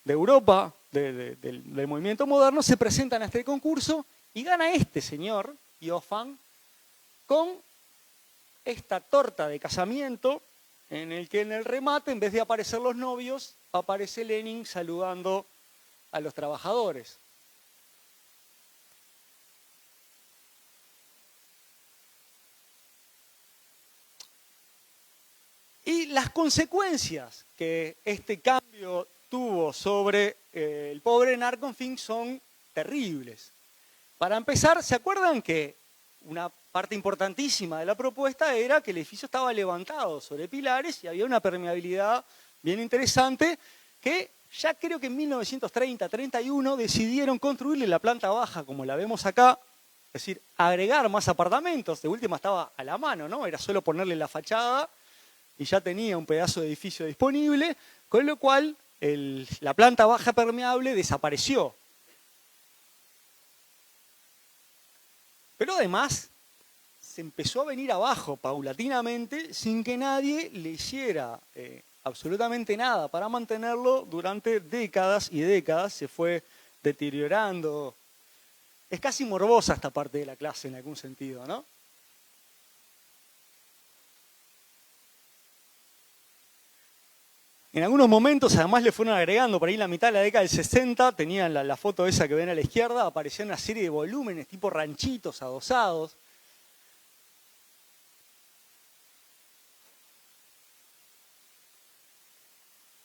[SPEAKER 1] Europa, del movimiento moderno, se presentan a este concurso y gana este señor, Johann, con esta torta de casamiento en el que en el remate, en vez de aparecer los novios, aparece Lenin saludando a los trabajadores. Y las consecuencias que este cambio tuvo sobre el pobre Narconfin son terribles. Para empezar, ¿se acuerdan que una parte importantísima de la propuesta era que el edificio estaba levantado sobre pilares y había una permeabilidad bien interesante que ya creo que en 1930-31 decidieron construirle la planta baja, como la vemos acá, Es decir, agregar más apartamentos, de última estaba a la mano, ¿no? Era solo ponerle la fachada y ya tenía un pedazo de edificio disponible, con lo cual la planta baja permeable desapareció. Pero además se empezó a venir abajo paulatinamente sin que nadie le hiciera absolutamente nada para mantenerlo durante décadas y décadas. Se fue deteriorando. Es casi morbosa esta parte de la clase en algún sentido, ¿no? En algunos momentos además le fueron agregando, por ahí en la mitad de la década del 60, tenían la foto esa que ven a la izquierda, aparecían una serie de volúmenes tipo ranchitos adosados.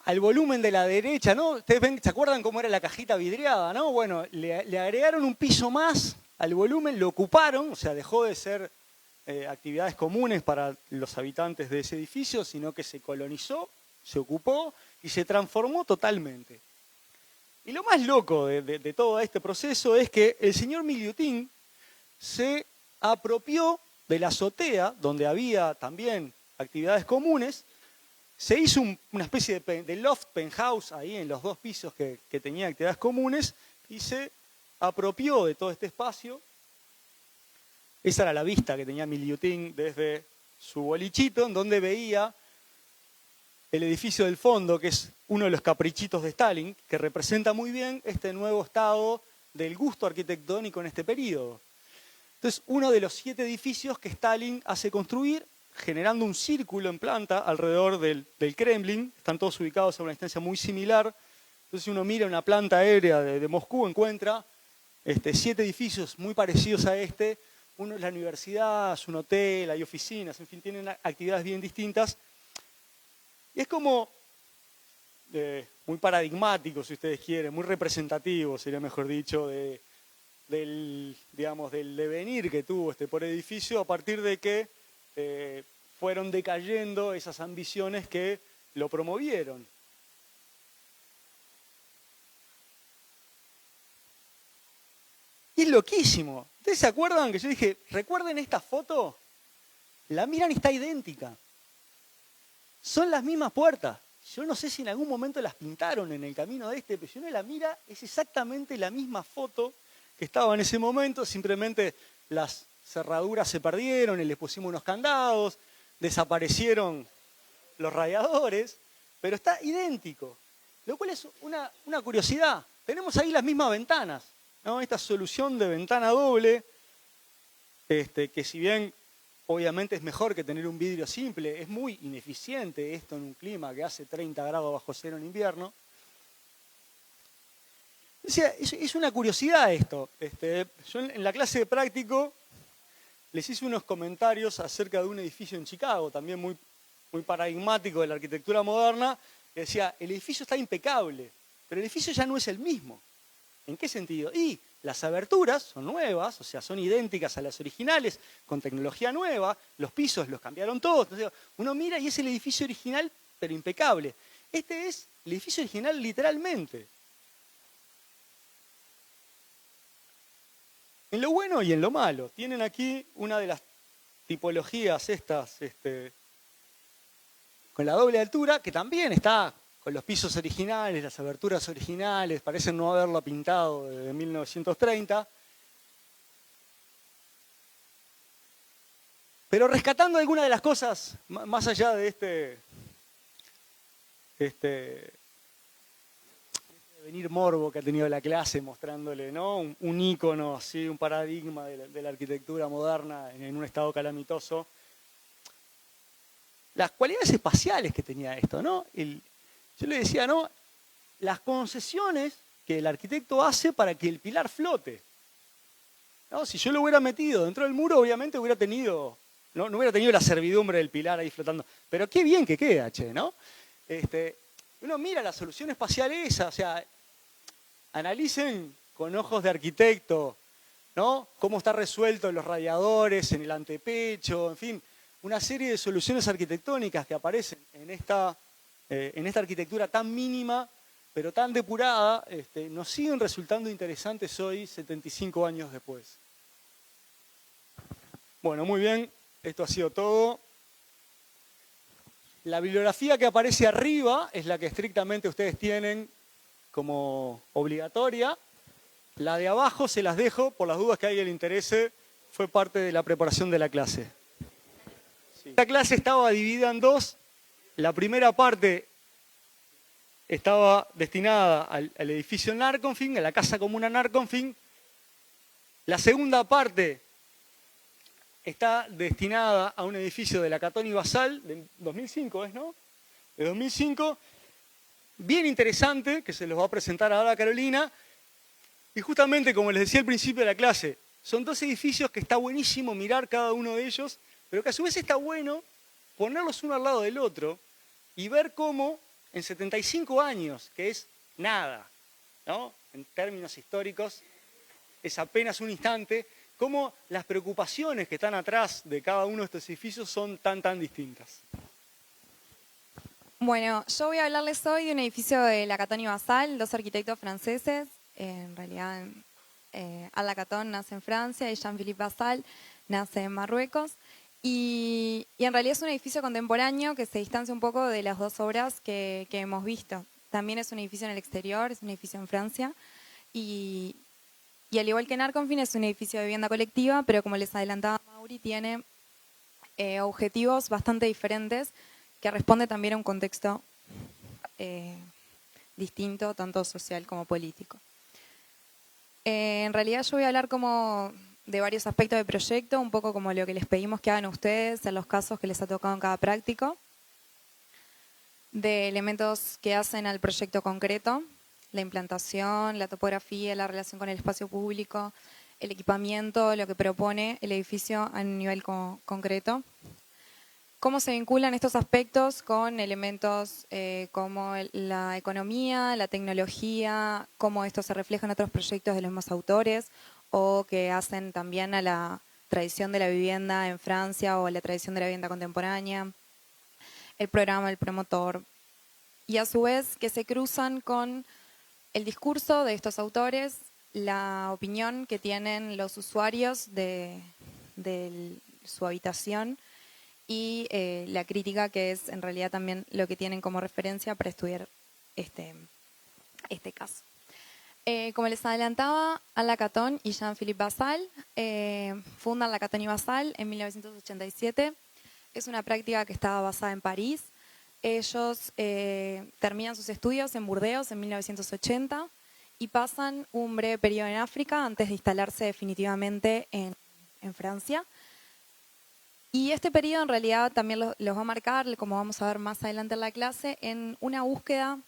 [SPEAKER 1] Al volumen de la derecha, ¿no? Ustedes ven, ¿se acuerdan cómo era la cajita vidriada, no? Bueno, le agregaron un piso más al volumen, lo ocuparon, o sea, dejó de ser actividades comunes para los habitantes de ese edificio, sino que se colonizó, se ocupó y se transformó totalmente. Y lo más loco de todo este proceso es que el señor Miliutin se apropió de la azotea, donde había también actividades comunes. Se hizo una especie de loft penthouse ahí en los dos pisos que tenía actividades comunes y se apropió de todo este espacio. Esa era la vista que tenía Miliutin desde su bolichito, en donde veía el edificio del fondo, que es uno de los caprichitos de Stalin, que representa muy bien este nuevo estado del gusto arquitectónico en este periodo. Entonces, uno de los 7 edificios que Stalin hace construir, generando un círculo en planta alrededor del Kremlin, están todos ubicados a una distancia muy similar. Entonces, si uno mira una planta aérea de Moscú, encuentra 7 edificios muy parecidos a este. Uno es la universidad, es un hotel, hay oficinas, en fin, tienen actividades bien distintas. Y es como muy paradigmático, si ustedes quieren, muy representativo, sería mejor dicho, del devenir que tuvo este por edificio a partir de que fueron decayendo esas ambiciones que lo promovieron. Y es loquísimo. ¿Ustedes se acuerdan que yo dije, recuerden esta foto? La miran y está idéntica. Son las mismas puertas. Yo no sé si en algún momento las pintaron en el camino de pero si uno la mira, es exactamente la misma foto que estaba en ese momento, simplemente las cerraduras se perdieron y les pusimos unos candados, desaparecieron los radiadores, pero está idéntico. Lo cual es una curiosidad. Tenemos ahí las mismas ventanas, ¿no? Esta solución de ventana doble, que si bien obviamente es mejor que tener un vidrio simple, es muy ineficiente esto en un clima que hace 30 grados bajo cero en invierno. O sea, es una curiosidad esto. Yo en la clase de práctico les hice unos comentarios acerca de un edificio en Chicago, también muy, muy paradigmático de la arquitectura moderna, que decía, el edificio está impecable, pero el edificio ya no es el mismo. ¿En qué sentido? Y las aberturas son nuevas, o sea, son idénticas a las originales, con tecnología nueva, los pisos los cambiaron todos. Entonces, uno mira y es el edificio original, pero impecable. Este es el edificio original literalmente. En lo bueno y en lo malo. Tienen aquí una de las tipologías estas, con la doble altura, que también está con los pisos originales, las aberturas originales, parecen no haberlo pintado desde 1930. Pero rescatando algunas de las cosas, más allá de este venir morbo que ha tenido la clase, mostrándole, ¿no? un ícono, así, un paradigma de la arquitectura moderna en un estado calamitoso. Las cualidades espaciales que tenía esto, ¿no? Yo le decía, ¿no? Las concesiones que el arquitecto hace para que el pilar flote. ¿No? Si yo lo hubiera metido dentro del muro, obviamente hubiera tenido, no hubiera tenido la servidumbre del pilar ahí flotando. Pero qué bien que queda, che, ¿no? Uno mira la solución espacial esa, o sea, analicen con ojos de arquitecto, ¿no? Cómo está resuelto los radiadores, en el antepecho, en fin, una serie de soluciones arquitectónicas que aparecen en esta arquitectura tan mínima, pero tan depurada, nos siguen resultando interesantes hoy, 75 años después. Bueno, muy bien, esto ha sido todo. La bibliografía que aparece arriba es la que estrictamente ustedes tienen como obligatoria. La de abajo se las dejo por las dudas que a alguien le interese, fue parte de la preparación de la clase. La clase estaba dividida en dos. La primera parte estaba destinada al edificio Narconfin, a la Casa Comuna Narconfin. La segunda parte está destinada a un edificio de la Catón y Basal, de 2005, ¿es, no? De 2005, bien interesante, que se los va a presentar ahora Carolina. Y justamente, como les decía al principio de la clase, son dos edificios que está buenísimo mirar cada uno de ellos, pero que a su vez está bueno ponerlos uno al lado del otro y ver cómo en 75 años, que es nada, ¿no? En términos históricos, es apenas un instante, cómo las preocupaciones que están atrás de cada uno de estos edificios son tan distintas.
[SPEAKER 2] Bueno, yo voy a hablarles hoy de un edificio de la Catón y Basal, dos arquitectos franceses. En realidad, Alain Catón nace en Francia y Jean-Philippe Basal nace en Marruecos. Y en realidad es un edificio contemporáneo que se distancia un poco de las dos obras que hemos visto. También es un edificio en el exterior, es un edificio en Francia. Y al igual que Narconfin es un edificio de vivienda colectiva, pero como les adelantaba Mauri, tiene objetivos bastante diferentes que responde también a un contexto distinto, tanto social como político. En realidad yo voy a hablar como de varios aspectos del proyecto, un poco como lo que les pedimos que hagan ustedes en los casos que les ha tocado en cada práctico, de elementos que hacen al proyecto concreto, la implantación, la topografía, la relación con el espacio público, el equipamiento, lo que propone el edificio a un nivel concreto. ¿Cómo se vinculan estos aspectos con elementos como la economía, la tecnología, cómo esto se refleja en otros proyectos de los mismos autores o que hacen también a la tradición de la vivienda en Francia o a la tradición de la vivienda contemporánea, el programa, el promotor, y a su vez que se cruzan con el discurso de estos autores, la opinión que tienen los usuarios de su habitación y la crítica, que es en realidad también lo que tienen como referencia para estudiar este caso. Como les adelantaba, Alain Catón y Jean-Philippe Basal fundan la Catón y Basal en 1987. Es una práctica que estaba basada en París. Ellos terminan sus estudios en Burdeos en 1980 y pasan un breve periodo en África antes de instalarse definitivamente en Francia. Y este periodo en realidad también los va a marcar, como vamos a ver más adelante en la clase, en una búsqueda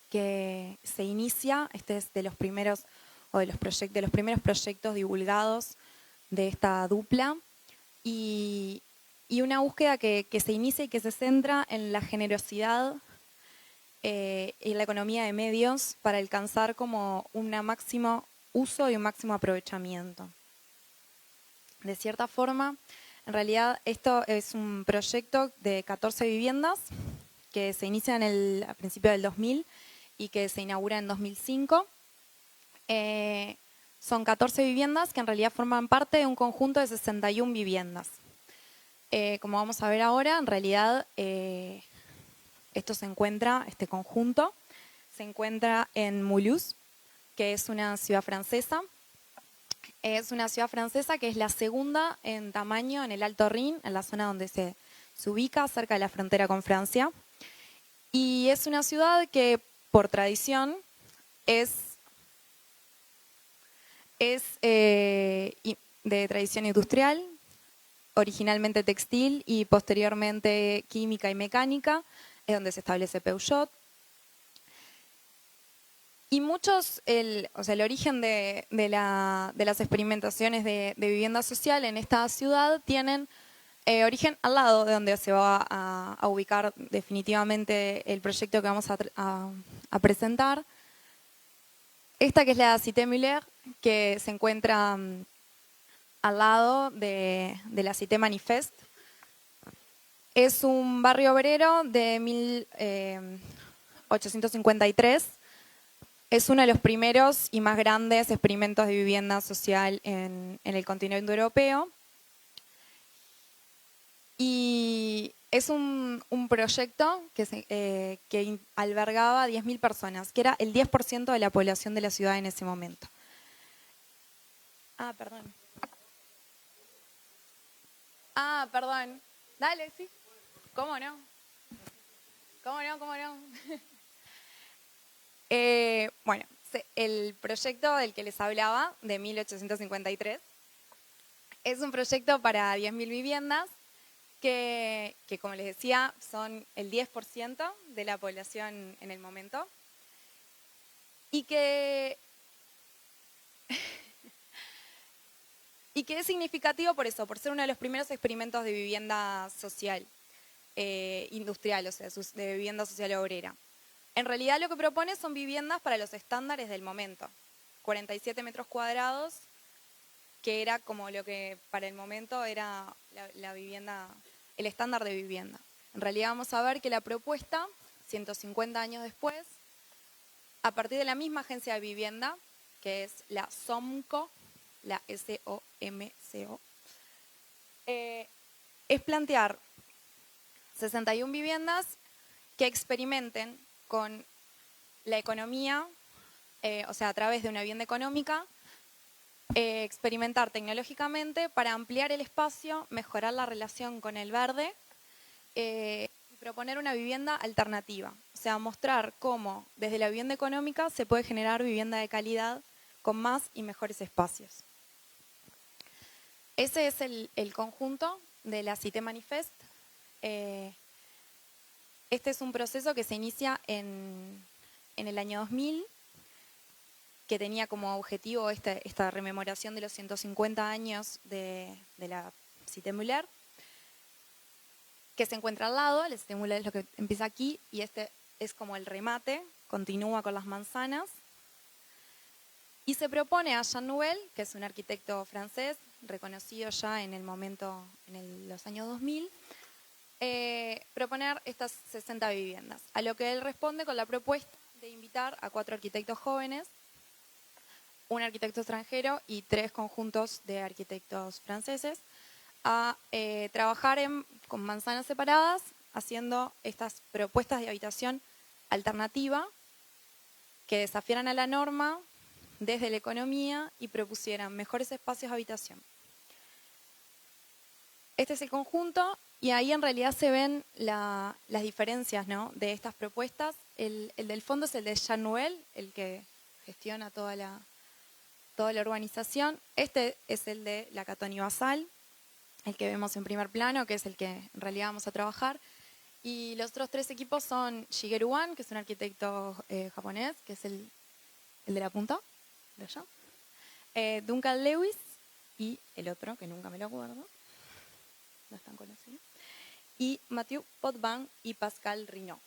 [SPEAKER 2] que se inicia, este es de los primeros proyectos divulgados de esta dupla, y una búsqueda que se inicia y que se centra en la generosidad y la economía de medios para alcanzar como un máximo uso y un máximo aprovechamiento. De cierta forma, en realidad esto es un proyecto de 14 viviendas que se inicia a principios del 2000 y que se inaugura en 2005. Son 14 viviendas que en realidad forman parte de un conjunto de 61 viviendas. Como vamos a ver ahora, en realidad este conjunto se encuentra en Mulhouse, que es una ciudad francesa. Es una ciudad francesa que es la segunda en tamaño en el Alto Rin, en la zona donde se ubica, cerca de la frontera con Francia. Y es una ciudad que, por tradición, es de tradición industrial, originalmente textil y posteriormente química y mecánica, es donde se establece Peugeot. Y el origen de las experimentaciones de vivienda social en esta ciudad tienen origen al lado de donde se va a ubicar definitivamente el proyecto que vamos a presentar. Esta que es la Cité Muller, que se encuentra al lado de la Cité Manifeste. Es un barrio obrero de 1853. Es uno de los primeros y más grandes experimentos de vivienda social en el continente europeo. Y es un proyecto que albergaba 10.000 personas, que era el 10% de la población de la ciudad en ese momento. Ah, perdón. Perdón. Dale, sí. ¿Cómo no? ¿Cómo no? ¿Cómo no? Bueno, el proyecto del que les hablaba, de 1853, es un proyecto para 10.000 viviendas que, como les decía, son el 10% de la población en el momento y que es significativo por eso, por ser uno de los primeros experimentos de vivienda social, industrial, o sea, de vivienda social obrera. En realidad lo que propone son viviendas para los estándares del momento. 47 metros cuadrados, que era como lo que para el momento era la vivienda, el estándar de vivienda. En realidad vamos a ver que la propuesta, 150 años después, a partir de la misma agencia de vivienda, que es la SOMCO, la SOMCO, es plantear 61 viviendas que experimenten con la economía, o sea, a través de una vivienda económica, experimentar tecnológicamente para ampliar el espacio, mejorar la relación con el verde y proponer una vivienda alternativa. O sea, mostrar cómo desde la vivienda económica se puede generar vivienda de calidad con más y mejores espacios. Ese es el conjunto de la Cité Manifest. Este es un proceso que se inicia en el año 2000, que tenía como objetivo esta rememoración de los 150 años de la Cité Müller, que se encuentra al lado. La Cité Müller es lo que empieza aquí y este es como el remate, continúa con las manzanas. Y se propone a Jean Nouvel, que es un arquitecto francés, reconocido ya en el momento, en los años 2000, proponer estas 60 viviendas. A lo que él responde con la propuesta de invitar a 4 arquitectos jóvenes, un arquitecto extranjero y 3 conjuntos de arquitectos franceses, a trabajar con manzanas separadas, haciendo estas propuestas de habitación alternativa que desafiaran a la norma desde la economía y propusieran mejores espacios de habitación. Este es el conjunto y ahí en realidad se ven las diferencias, ¿no?, de estas propuestas. El del fondo es el de Jean Nouvel, el que gestiona toda la urbanización. Este es el de la Catoni Basal, el que vemos en primer plano, que es el que en realidad vamos a trabajar. Y los otros 3 equipos son Shigeru Wan, que es un arquitecto japonés, que es el de la punta, de allá. Duncan Lewis y el otro, que nunca me lo acuerdo, no es tan conocido. Y Mathieu Potvin y Pascal Rinaud.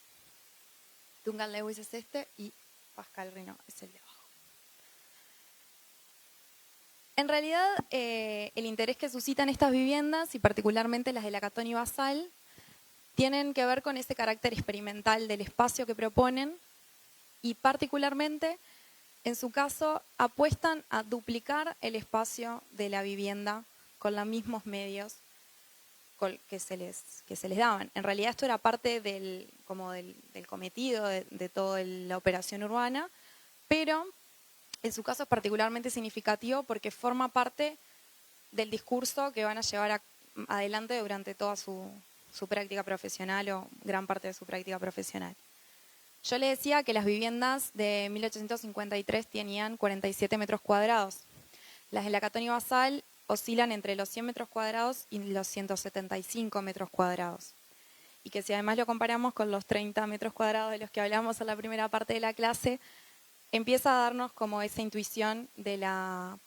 [SPEAKER 2] Duncan Lewis es este y Pascal Rinaud es el de abajo. En realidad, el interés que suscitan estas viviendas, y particularmente las de la Catoni Basal, tienen que ver con ese carácter experimental del espacio que proponen y particularmente, en su caso, apuestan a duplicar el espacio de la vivienda con los mismos medios que se les daban. En realidad esto era parte del cometido de toda la operación urbana, pero en su caso es particularmente significativo porque forma parte del discurso que van a llevar adelante durante toda su práctica profesional o gran parte de su práctica profesional. Yo les decía que las viviendas de 1853 tenían 47 metros cuadrados. Las de la Catoni Basal oscilan entre los 100 metros cuadrados y los 175 metros cuadrados. Y que si además lo comparamos con los 30 metros cuadrados de los que hablamos en la primera parte de la clase, empieza a darnos como esa intuición de la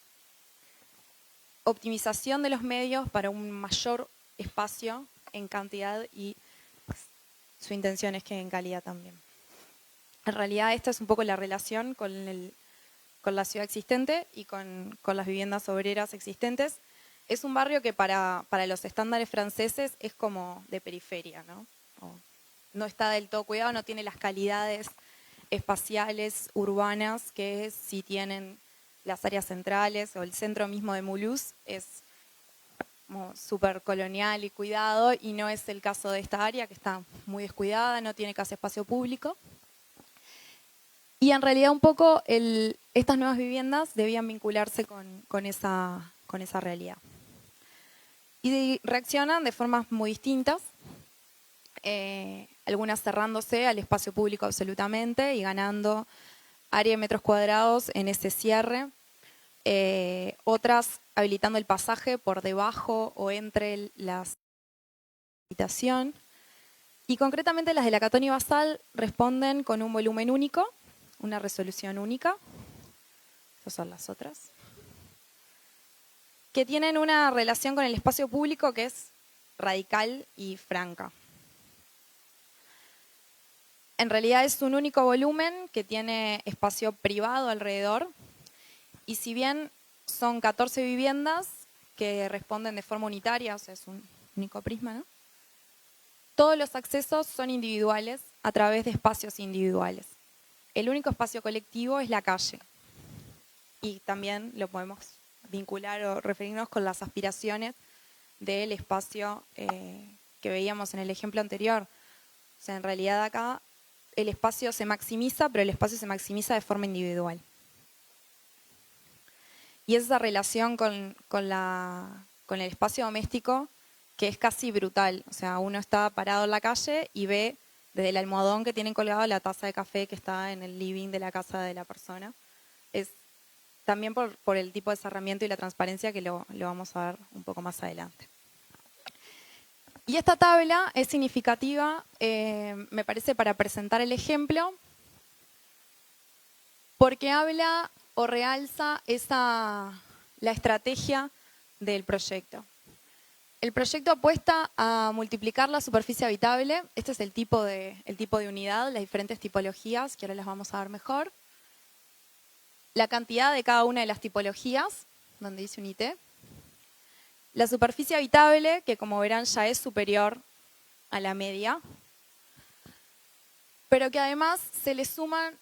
[SPEAKER 2] optimización de los medios para un mayor espacio en cantidad y su intención es que en calidad también. En realidad esta es un poco la relación con la ciudad existente y con las viviendas obreras existentes. Es un barrio que para los estándares franceses es como de periferia, ¿no? No está del todo cuidado, no tiene las calidades espaciales urbanas que sí tienen las áreas centrales o el centro mismo de Mulhouse. Es súper colonial y cuidado, y no es el caso de esta área, que está muy descuidada, no tiene casi espacio público. Y en realidad un poco estas nuevas viviendas debían vincularse con esa realidad. Y reaccionan de formas muy distintas, algunas cerrándose al espacio público absolutamente y ganando área de metros cuadrados en ese cierre, otras habilitando el pasaje por debajo o entre las habitación. Y concretamente las de la Catón y Basal responden con un volumen único, una resolución única. Estas son las otras. Que tienen una relación con el espacio público que es radical y franca. En realidad es un único volumen que tiene espacio privado alrededor, y si bien son 14 viviendas que responden de forma unitaria, o sea, es un único prisma, ¿no? Todos los accesos son individuales a través de espacios individuales. El único espacio colectivo es la calle. Y también lo podemos vincular o referirnos con las aspiraciones del espacio que veíamos en el ejemplo anterior. O sea, en realidad acá el espacio se maximiza, pero el espacio se maximiza de forma individual. Y es esa relación con el espacio doméstico que es casi brutal. O sea, uno está parado en la calle y ve desde el almohadón que tienen colgado la taza de café que está en el living de la casa de la persona. Es también por el tipo de cerramiento y la transparencia que lo vamos a ver un poco más adelante. Y esta tabla es significativa, me parece, para presentar el ejemplo, porque habla o realza la estrategia del proyecto. El proyecto apuesta a multiplicar la superficie habitable. Este es el tipo de unidad, las diferentes tipologías, que ahora las vamos a ver mejor. La cantidad de cada una de las tipologías, donde dice unité. La superficie habitable, que como verán ya es superior a la media, pero que además se le suman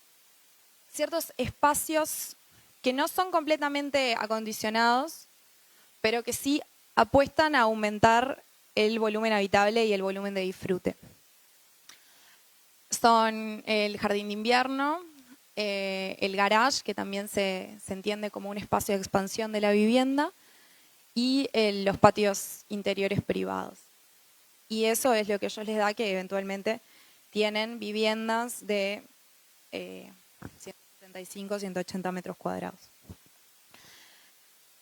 [SPEAKER 2] ciertos espacios que no son completamente acondicionados, pero que sí apuestan a aumentar el volumen habitable y el volumen de disfrute. Son el jardín de invierno, el garage, que también se entiende como un espacio de expansión de la vivienda, y los patios interiores privados. Y eso es lo que ellos les da que eventualmente tienen viviendas de 175, 180 metros cuadrados.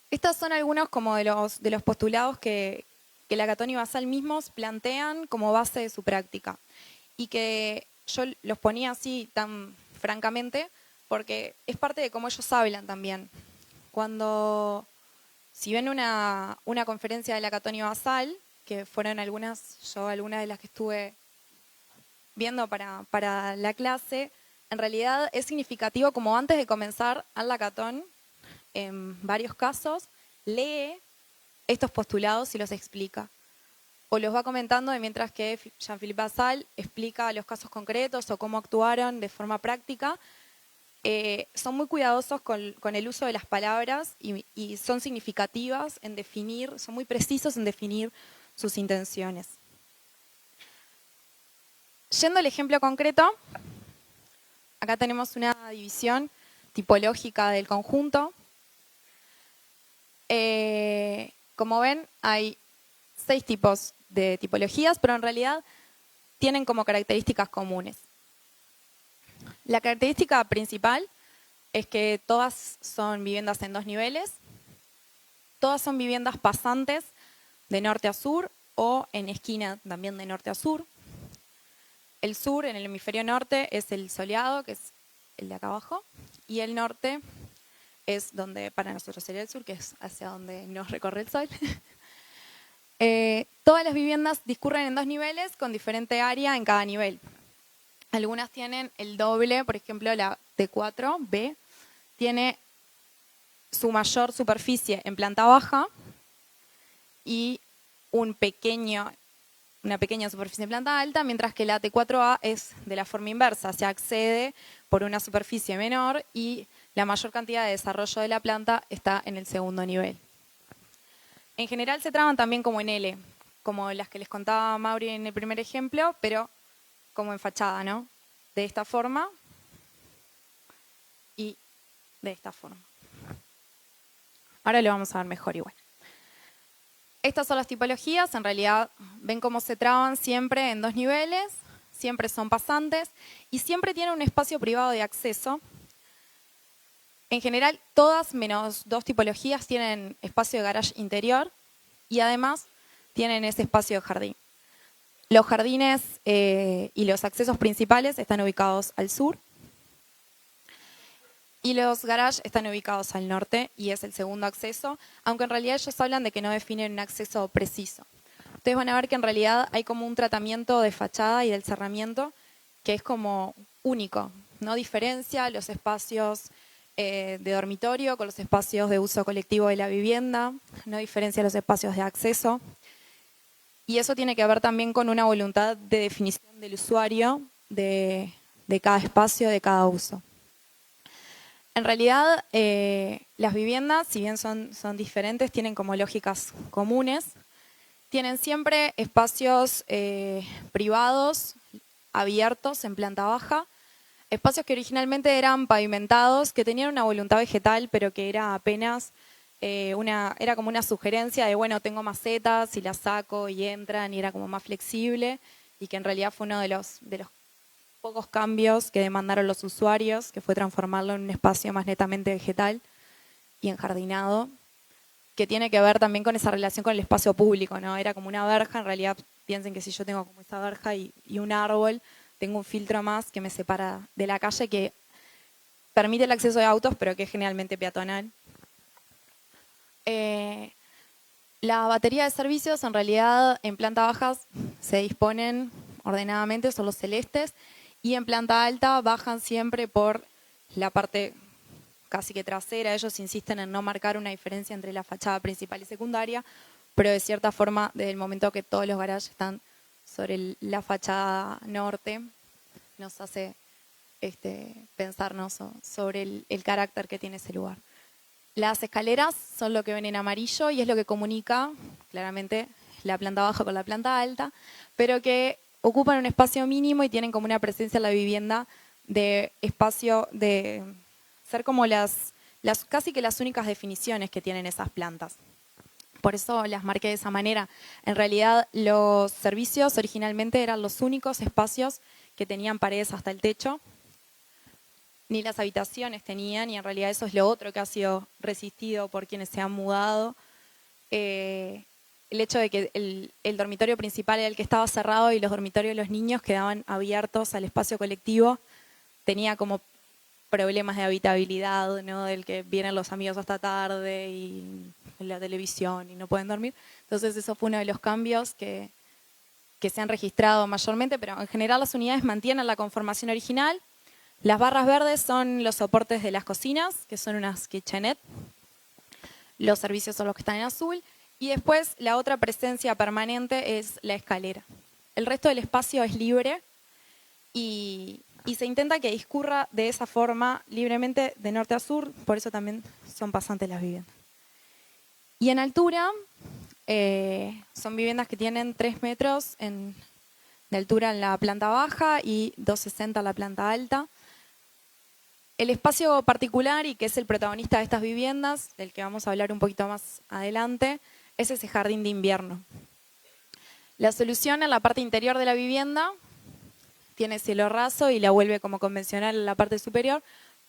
[SPEAKER 2] Estos son algunos como de los postulados que la Catón y Basal mismos plantean como base de su práctica. Y que yo los ponía así tan francamente porque es parte de cómo ellos hablan también. Si ven una conferencia de la Catón y Basal, que fueron algunas de las que estuve viendo para la clase, en realidad es significativo como antes de comenzar a la Catón, en varios casos, lee estos postulados y los explica. O los va comentando mientras que Jean-Philippe Basal explica los casos concretos o cómo actuaron de forma práctica. Son muy cuidadosos con el uso de las palabras y son significativas en definir, son muy precisos en definir sus intenciones. Yendo al ejemplo concreto, acá tenemos una división tipológica del conjunto. Como ven, hay 6 tipos de tipologías, pero en realidad tienen como características comunes. La característica principal es que todas son viviendas en 2 niveles, todas son viviendas pasantes de norte a sur o en esquina también de norte a sur. El sur, en el hemisferio norte, es el soleado, que es el de acá abajo, y el norte es donde para nosotros sería el sur, que es hacia donde nos recorre el sol. Todas las viviendas discurren en 2 niveles con diferente área en cada nivel. Algunas tienen el doble, por ejemplo la T4B tiene su mayor superficie en planta baja y una pequeña superficie en planta alta, mientras que la T4A es de la forma inversa, se accede por una superficie menor y la mayor cantidad de desarrollo de la planta está en el segundo nivel. En general se traban también como en L, como las que les contaba Mauri en el primer ejemplo, pero como en fachada, ¿no? De esta forma y de esta forma. Ahora lo vamos a ver mejor igual. Estas son las tipologías, en realidad ven cómo se traban siempre en 2 niveles, siempre son pasantes y siempre tienen un espacio privado de acceso. En general, todas menos 2 tipologías tienen espacio de garage interior y además tienen ese espacio de jardín. Los jardines y los accesos principales están ubicados al sur y los garages están ubicados al norte y es el segundo acceso, aunque en realidad ellos hablan de que no definen un acceso preciso. Ustedes van a ver que en realidad hay como un tratamiento de fachada y del cerramiento que es como único, no diferencia los espacios de dormitorio con los espacios de uso colectivo de la vivienda, no diferencia los espacios de acceso. Y eso tiene que ver también con una voluntad de definición del usuario de cada espacio, de cada uso. En realidad, las viviendas, si bien son diferentes, tienen como lógicas comunes. Tienen siempre espacios privados, abiertos, en planta baja. Espacios que originalmente eran pavimentados, que tenían una voluntad vegetal, pero que era apenas era como una sugerencia de, bueno, tengo macetas y las saco y entran, y era como más flexible, y que en realidad fue uno de los pocos cambios que demandaron los usuarios, que fue transformarlo en un espacio más netamente vegetal y enjardinado, que tiene que ver también con esa relación con el espacio público, ¿no? Era como una verja, en realidad piensen que si yo tengo como esa verja y un árbol, tengo un filtro más que me separa de la calle, que permite el acceso de autos, pero que es generalmente peatonal. La batería de servicios, en realidad, en planta baja se disponen ordenadamente, son los celestes, y en planta alta bajan siempre por la parte casi que trasera. Ellos insisten en no marcar una diferencia entre la fachada principal y secundaria, pero de cierta forma, desde el momento que todos los garages están sobre la fachada norte, nos hace pensarnos sobre el carácter que tiene ese lugar. Las escaleras son lo que ven en amarillo y es lo que comunica claramente la planta baja con la planta alta, pero que ocupan un espacio mínimo y tienen como una presencia en la vivienda de espacio, de ser como casi que las únicas definiciones que tienen esas plantas. Por eso las marqué de esa manera. En realidad los servicios originalmente eran los únicos espacios que tenían paredes hasta el techo, ni las habitaciones tenían, y en realidad eso es lo otro que ha sido resistido por quienes se han mudado. El hecho de que el dormitorio principal era el que estaba cerrado y los dormitorios de los niños quedaban abiertos al espacio colectivo, tenía como problemas de habitabilidad, ¿no? Del que vienen los amigos hasta tarde y la televisión y no pueden dormir. Entonces eso fue uno de los cambios que se han registrado mayormente, pero en general las unidades mantienen la conformación original. Las barras verdes son los soportes de las cocinas, que son unas kitchenette. Los servicios son los que están en azul. Y después la otra presencia permanente es la escalera. El resto del espacio es libre y se intenta que discurra de esa forma libremente de norte a sur, por eso también son pasantes las viviendas. Y en altura, son viviendas que tienen 3 metros de altura en la planta baja y 2,60 en la planta alta. El espacio particular, y que es el protagonista de estas viviendas, del que vamos a hablar un poquito más adelante, es ese jardín de invierno. La solución en la parte interior de la vivienda tiene cielo raso y la vuelve como convencional en la parte superior,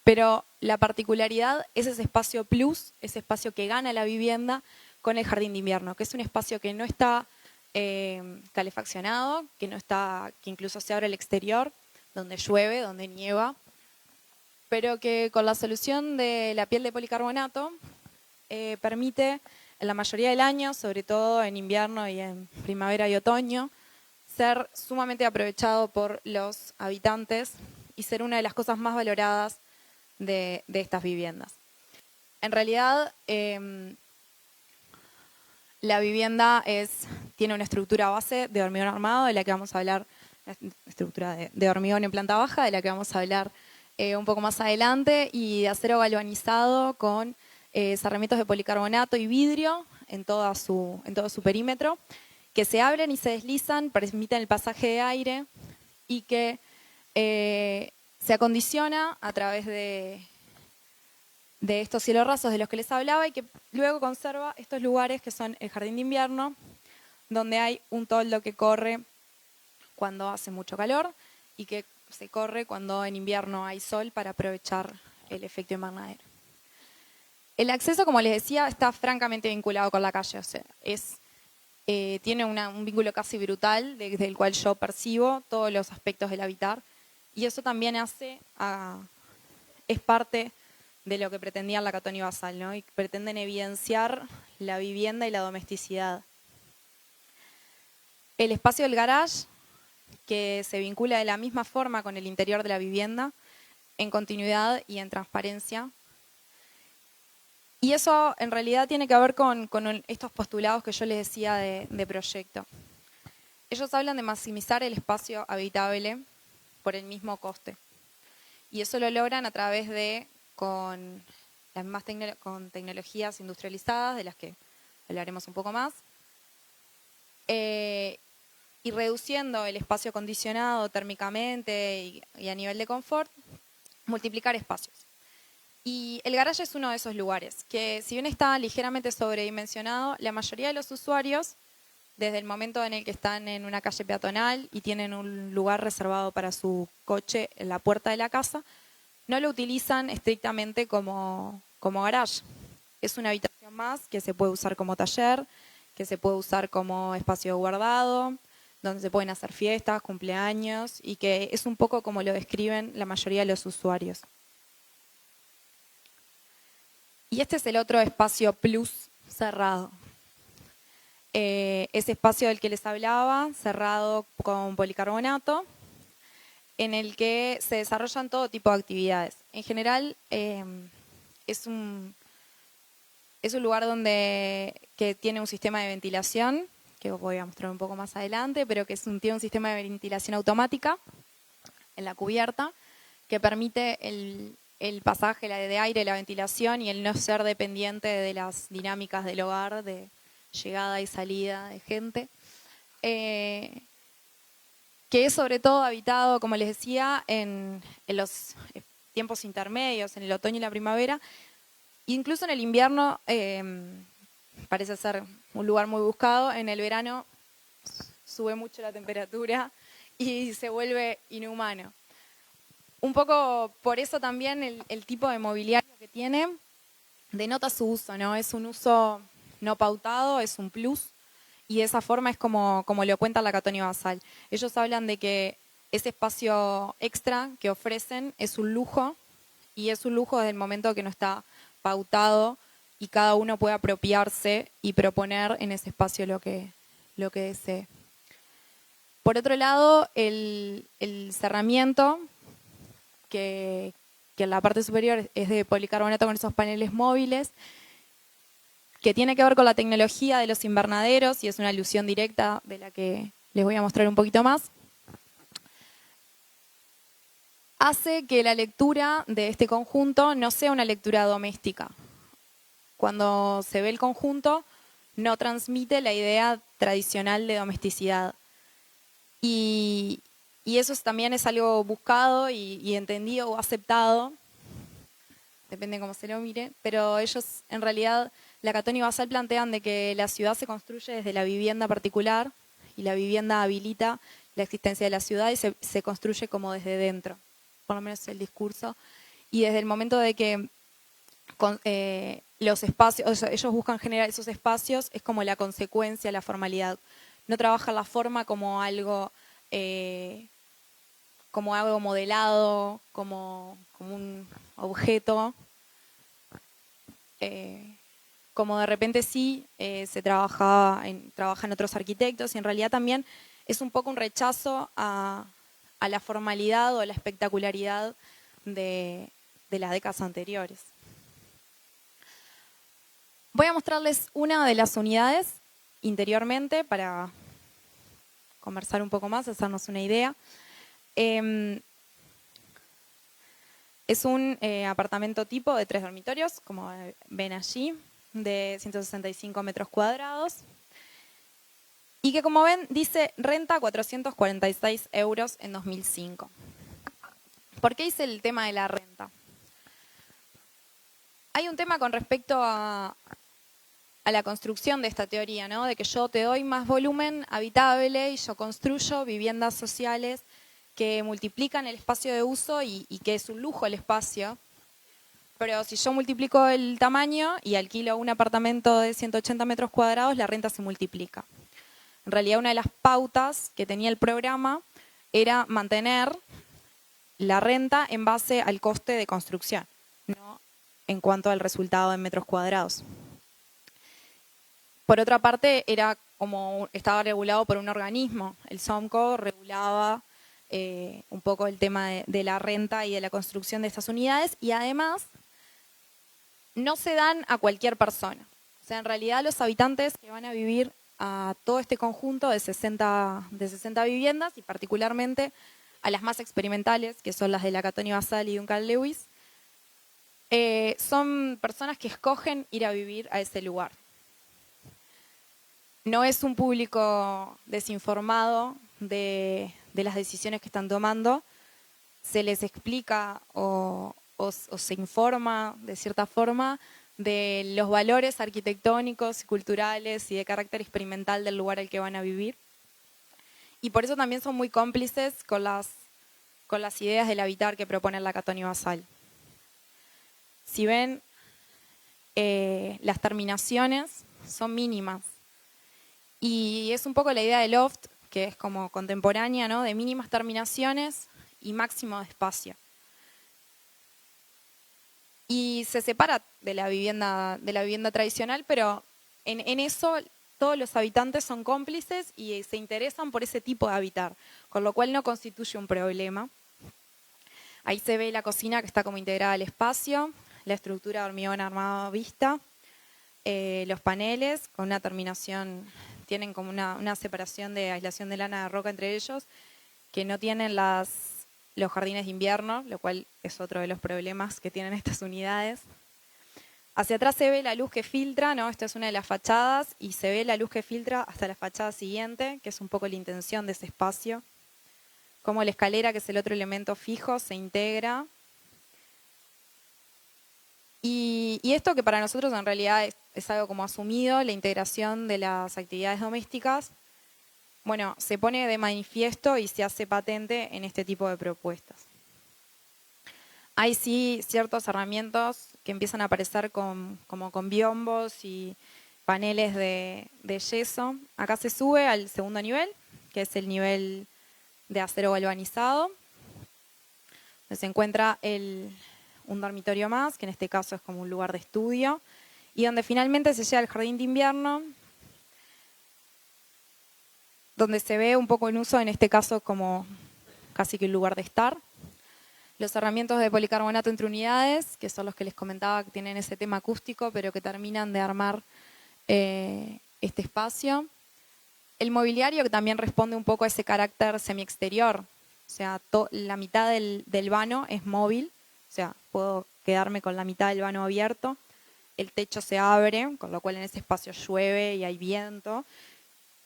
[SPEAKER 2] pero la particularidad es ese espacio plus, ese espacio que gana la vivienda con el jardín de invierno, que es un espacio que no está calefaccionado, que incluso se abre al exterior, donde llueve, donde nieva, pero que con la solución de la piel de policarbonato permite en la mayoría del año, sobre todo en invierno y en primavera y otoño, ser sumamente aprovechado por los habitantes y ser una de las cosas más valoradas de estas viviendas. En realidad, la vivienda tiene una estructura base de hormigón armado, de la que vamos a hablar, estructura de hormigón en planta baja, de la que vamos a hablar un poco más adelante, y de acero galvanizado con cerramientos de policarbonato y vidrio en todo su perímetro, que se abren y se deslizan, permiten el pasaje de aire y que se acondiciona a través de estos cielos rasos de los que les hablaba y que luego conserva estos lugares que son el jardín de invierno, donde hay un toldo que corre cuando hace mucho calor y que se corre cuando en invierno hay sol para aprovechar el efecto invernadero. El acceso, como les decía, está francamente vinculado con la calle, o sea, tiene un vínculo casi brutal desde el cual yo percibo todos los aspectos del habitar y eso también es parte de lo que pretendía Lacatoni y Basal, ¿no? Y pretenden evidenciar la vivienda y la domesticidad. El espacio del garage, que se vincula de la misma forma con el interior de la vivienda, en continuidad y en transparencia. Y eso en realidad tiene que ver con estos postulados que yo les decía de proyecto. Ellos hablan de maximizar el espacio habitable por el mismo coste. Y eso lo logran a través con tecnologías industrializadas, de las que hablaremos un poco más, y reduciendo el espacio acondicionado térmicamente y a nivel de confort, multiplicar espacios. Y el garaje es uno de esos lugares, que si bien está ligeramente sobredimensionado, la mayoría de los usuarios, desde el momento en el que están en una calle peatonal y tienen un lugar reservado para su coche en la puerta de la casa, no lo utilizan estrictamente como garage. Es una habitación más que se puede usar como taller, que se puede usar como espacio guardado, donde se pueden hacer fiestas, cumpleaños, y que es un poco como lo describen la mayoría de los usuarios. Y este es el otro espacio plus cerrado. Ese espacio del que les hablaba, cerrado con policarbonato, en el que se desarrollan todo tipo de actividades. En general, es un lugar que tiene un sistema de ventilación, que os voy a mostrar un poco más adelante, pero que tiene un sistema de ventilación automática en la cubierta, que permite el pasaje de aire, la ventilación y el no ser dependiente de las dinámicas del hogar, de llegada y salida de gente. Que es sobre todo habitado, como les decía, en los tiempos intermedios, en el otoño y la primavera. Incluso en el invierno parece ser un lugar muy buscado. En el verano sube mucho la temperatura y se vuelve inhumano. Un poco por eso también el tipo de mobiliario que tiene denota su uso, ¿no? Es un uso no pautado, es un plus. Y de esa forma es como lo cuenta Lacatoni y Basal. Ellos hablan de que ese espacio extra que ofrecen es un lujo, y es un lujo desde el momento que no está pautado y cada uno puede apropiarse y proponer en ese espacio lo que desee. Por otro lado, el cerramiento, que en la parte superior es de policarbonato con esos paneles móviles, que tiene que ver con la tecnología de los invernaderos, y es una alusión directa de la que les voy a mostrar un poquito más, hace que la lectura de este conjunto no sea una lectura doméstica. Cuando se ve el conjunto, no transmite la idea tradicional de domesticidad. Y eso también es algo buscado y entendido o aceptado, depende de cómo se lo mire, pero ellos en realidad, Lacatoni y Basal plantean de que la ciudad se construye desde la vivienda particular y la vivienda habilita la existencia de la ciudad y se construye como desde dentro, por lo menos el discurso. Y desde el momento de que los espacios, o sea, ellos buscan generar esos espacios, es como la consecuencia, la formalidad. No trabajan la forma como algo modelado, como un objeto, como de repente sí se trabaja en otros arquitectos, y en realidad también es un poco un rechazo a la formalidad o a la espectacularidad de las décadas anteriores. Voy a mostrarles una de las unidades interiormente para conversar un poco más, hacernos una idea. Es un apartamento tipo de 3 dormitorios, como ven allí. de 165 metros cuadrados y que, como ven, dice renta 446 euros en 2005. ¿Por qué hice el tema de la renta? Hay un tema con respecto a la construcción de esta teoría, ¿no? De que yo te doy más volumen habitable y yo construyo viviendas sociales que multiplican el espacio de uso y que es un lujo el espacio. Pero si yo multiplico el tamaño y alquilo un apartamento de 180 metros cuadrados, la renta se multiplica. En realidad, una de las pautas que tenía el programa era mantener la renta en base al coste de construcción, no en cuanto al resultado en metros cuadrados. Por otra parte, era como estaba regulado por un organismo. El SOMCO regulaba un poco el tema de la renta y de la construcción de estas unidades y además no se dan a cualquier persona. O sea, en realidad los habitantes que van a vivir a todo este conjunto de 60 viviendas y particularmente a las más experimentales, que son las de la Catonio Basal y Duncan Lewis, son personas que escogen ir a vivir a ese lugar. No es un público desinformado de las decisiones que están tomando, se les explica o se informa de cierta forma de los valores arquitectónicos y culturales y de carácter experimental del lugar al que van a vivir. Y por eso también son muy cómplices con las ideas del habitar que propone la Catonio Basal. Si ven, las terminaciones son mínimas. Y es un poco la idea de loft, que es como contemporánea, ¿no? De mínimas terminaciones y máximo de espacio. Y se separa de la vivienda tradicional, pero en eso todos los habitantes son cómplices y se interesan por ese tipo de habitar, con lo cual no constituye un problema. Ahí se ve la cocina que está como integrada al espacio, la estructura de hormigón armado vista, los paneles con una terminación, tienen como una separación de aislación de lana de roca entre ellos, que no tienen los jardines de invierno, lo cual es otro de los problemas que tienen estas unidades. Hacia atrás se ve la luz que filtra, ¿no? Esta es una de las fachadas, y se ve la luz que filtra hasta la fachada siguiente, que es un poco la intención de ese espacio. Como la escalera, que es el otro elemento fijo, se integra. Y esto que para nosotros en realidad es algo como asumido, la integración de las actividades domésticas, bueno, se pone de manifiesto y se hace patente en este tipo de propuestas. Hay sí ciertos herramientas que empiezan a aparecer como con biombos y paneles de yeso. Acá se sube al segundo nivel, que es el nivel de acero galvanizado, donde se encuentra un dormitorio más, que en este caso es como un lugar de estudio, y donde finalmente se llega al jardín de invierno, donde se ve un poco en uso, en este caso como casi que un lugar de estar. Los herramientas de policarbonato entre unidades, que son los que les comentaba que tienen ese tema acústico, pero que terminan de armar este espacio. El mobiliario, que también responde un poco a ese carácter semi-exterior, o sea, la mitad del vano es móvil, o sea, puedo quedarme con la mitad del vano abierto, el techo se abre, con lo cual en ese espacio llueve y hay viento,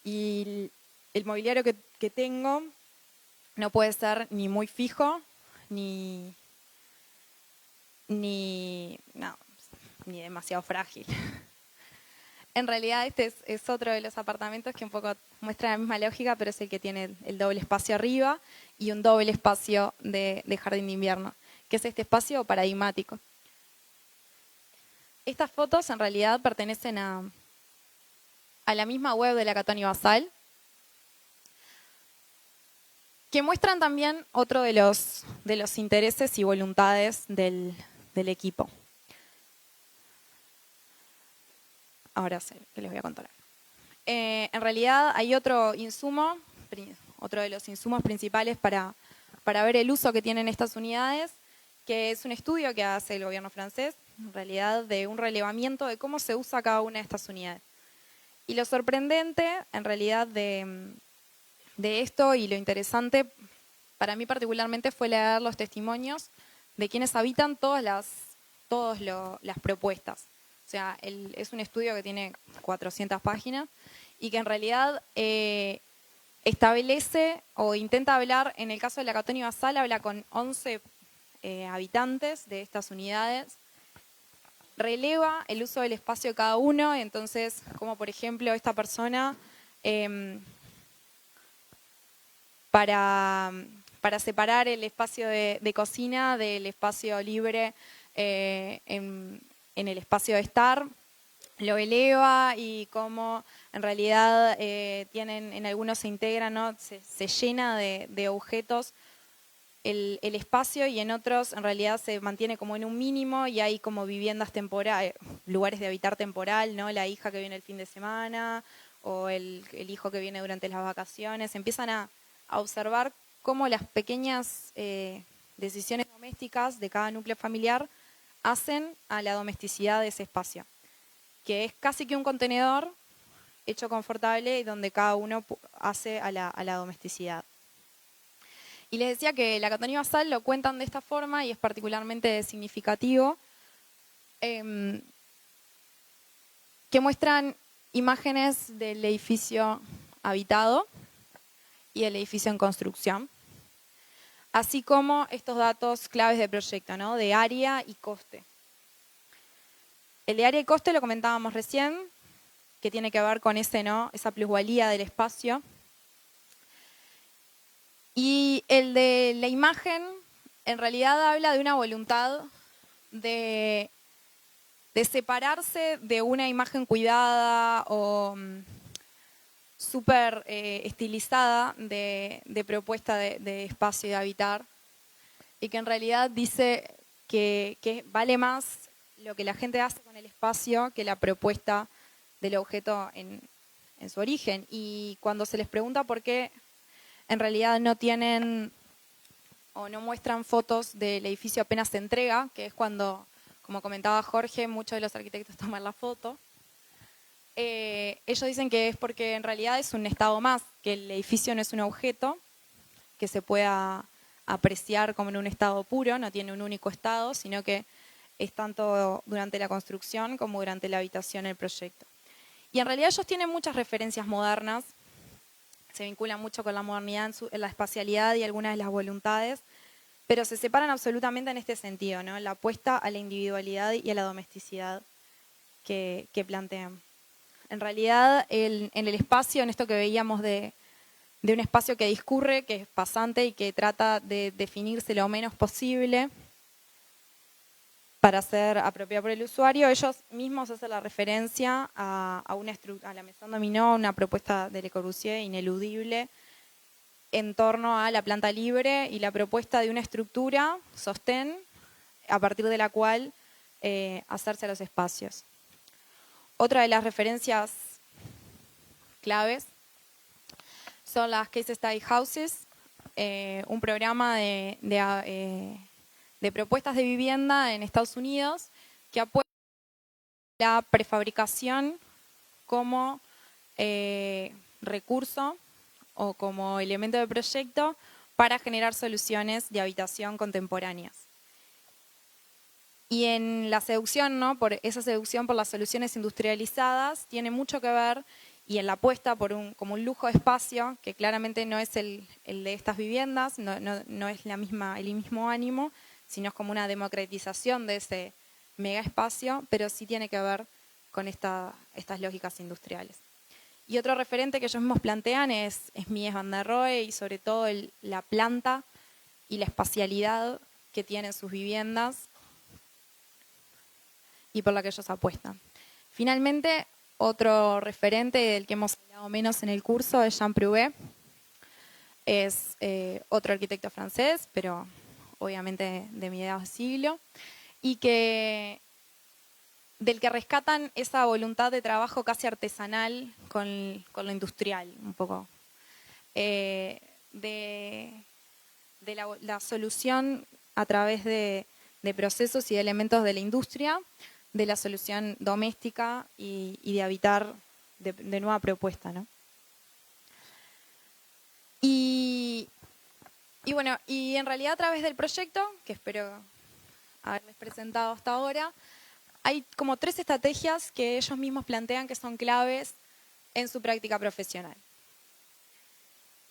[SPEAKER 2] y el mobiliario que tengo no puede ser ni muy fijo, ni demasiado frágil. En realidad este es otro de los apartamentos que un poco muestra la misma lógica, pero es el que tiene el doble espacio arriba y un doble espacio de jardín de invierno, que es este espacio paradigmático. Estas fotos en realidad pertenecen a la misma web de la Catonio Basal, que muestran también otro de los intereses y voluntades del equipo. Ahora sí, que les voy a contar. En realidad hay otro insumo, otro de los insumos principales para ver el uso que tienen estas unidades, que es un estudio que hace el gobierno francés, en realidad de un relevamiento de cómo se usa cada una de estas unidades. Y lo sorprendente, en realidad, de esto y lo interesante, para mí particularmente, fue leer los testimonios de quienes habitan todas las propuestas. O sea, es un estudio que tiene 400 páginas y que en realidad establece o intenta hablar, en el caso de la Catoni Basal, habla con 11 habitantes de estas unidades, releva el uso del espacio de cada uno, entonces, como por ejemplo esta persona, para separar el espacio de cocina del espacio libre en el espacio de estar, lo eleva y cómo en realidad en algunos se integran, ¿no? se llena de objetos el espacio y en otros en realidad se mantiene como en un mínimo y hay como viviendas temporales, lugares de habitar temporal, ¿no? La hija que viene el fin de semana o el hijo que viene durante las vacaciones. Empiezan a observar cómo las pequeñas decisiones domésticas de cada núcleo familiar hacen a la domesticidad de ese espacio, que es casi que un contenedor hecho confortable y donde cada uno hace a la domesticidad. Y les decía que la Catoni Basal lo cuentan de esta forma y es particularmente significativo, que muestran imágenes del edificio habitado y el edificio en construcción, así como estos datos claves de proyecto, ¿no? De área y coste. El de área y coste lo comentábamos recién, que tiene que ver con esa plusvalía del espacio. Y el de la imagen, en realidad habla de una voluntad de separarse de una imagen cuidada o súper estilizada de propuesta de espacio y de habitar, y que en realidad dice que vale más lo que la gente hace con el espacio que la propuesta del objeto en su origen. Y cuando se les pregunta por qué en realidad no tienen o no muestran fotos del edificio apenas se entrega, que es cuando, como comentaba Jorge, muchos de los arquitectos toman la foto, ellos dicen que es porque en realidad es un estado más, que el edificio no es un objeto que se pueda apreciar como en un estado puro, no tiene un único estado, sino que es tanto durante la construcción como durante la habitación del proyecto. Y en realidad ellos tienen muchas referencias modernas, se vinculan mucho con la modernidad en la espacialidad y algunas de las voluntades, pero se separan absolutamente en este sentido, ¿no? La apuesta a la individualidad y a la domesticidad que plantean. En realidad, en el espacio, en esto que veíamos de un espacio que discurre, que es pasante y que trata de definirse lo menos posible para ser apropiado por el usuario, ellos mismos hacen la referencia a la Maison Dominó, una propuesta de Le Corbusier ineludible en torno a la planta libre y la propuesta de una estructura, sostén, a partir de la cual hacerse a los espacios. Otra de las referencias claves son las Case Study Houses, un programa de propuestas de vivienda en Estados Unidos que apuesta a la prefabricación como recurso o como elemento de proyecto para generar soluciones de habitación contemporáneas. Y en la seducción, ¿no? Por esa seducción por las soluciones industrializadas, tiene mucho que ver, y en la apuesta como un lujo de espacio, que claramente no es el de estas viviendas, no es el mismo ánimo, sino es como una democratización de ese mega espacio, pero sí tiene que ver con estas lógicas industriales. Y otro referente que ellos mismos plantean es Mies van der Rohe y sobre todo la planta y la espacialidad que tienen sus viviendas y por la que ellos apuestan. Finalmente, otro referente del que hemos hablado menos en el curso es Jean Prouvé. Es otro arquitecto francés, pero obviamente de mediados de siglo, y del que rescatan esa voluntad de trabajo casi artesanal con lo industrial, un poco. De la solución a través de procesos y de elementos de la industria, de la solución doméstica y de habitar de nueva propuesta, ¿no? Y bueno, y en realidad a través del proyecto, que espero haberles presentado hasta ahora, hay como 3 estrategias que ellos mismos plantean que son claves en su práctica profesional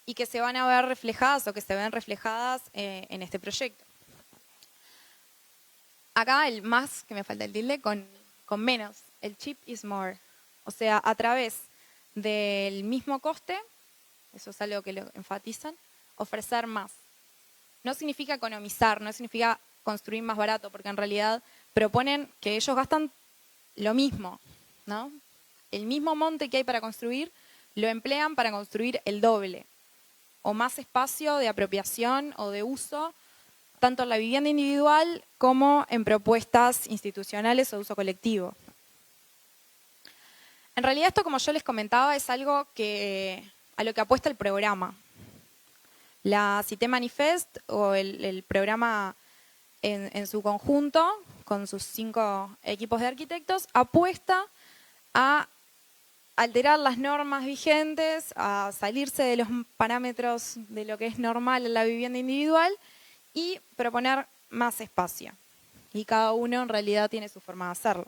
[SPEAKER 2] y que se van a ver reflejadas o que se ven reflejadas en este proyecto. Acá el más, que me falta el tilde, con menos, el cheap is more. O sea, a través del mismo coste, eso es algo que lo enfatizan, ofrecer más. No significa economizar, no significa construir más barato, porque en realidad proponen que ellos gastan lo mismo, ¿no? El mismo monte que hay para construir, lo emplean para construir el doble, o más espacio de apropiación o de uso, tanto en la vivienda individual como en propuestas institucionales o de uso colectivo. En realidad esto, como yo les comentaba, es algo a lo que apuesta el programa. La Cité Manifest o el programa en su conjunto, con sus 5 equipos de arquitectos, apuesta a alterar las normas vigentes, a salirse de los parámetros de lo que es normal en la vivienda individual y proponer más espacio. Y cada uno en realidad tiene su forma de hacerlo.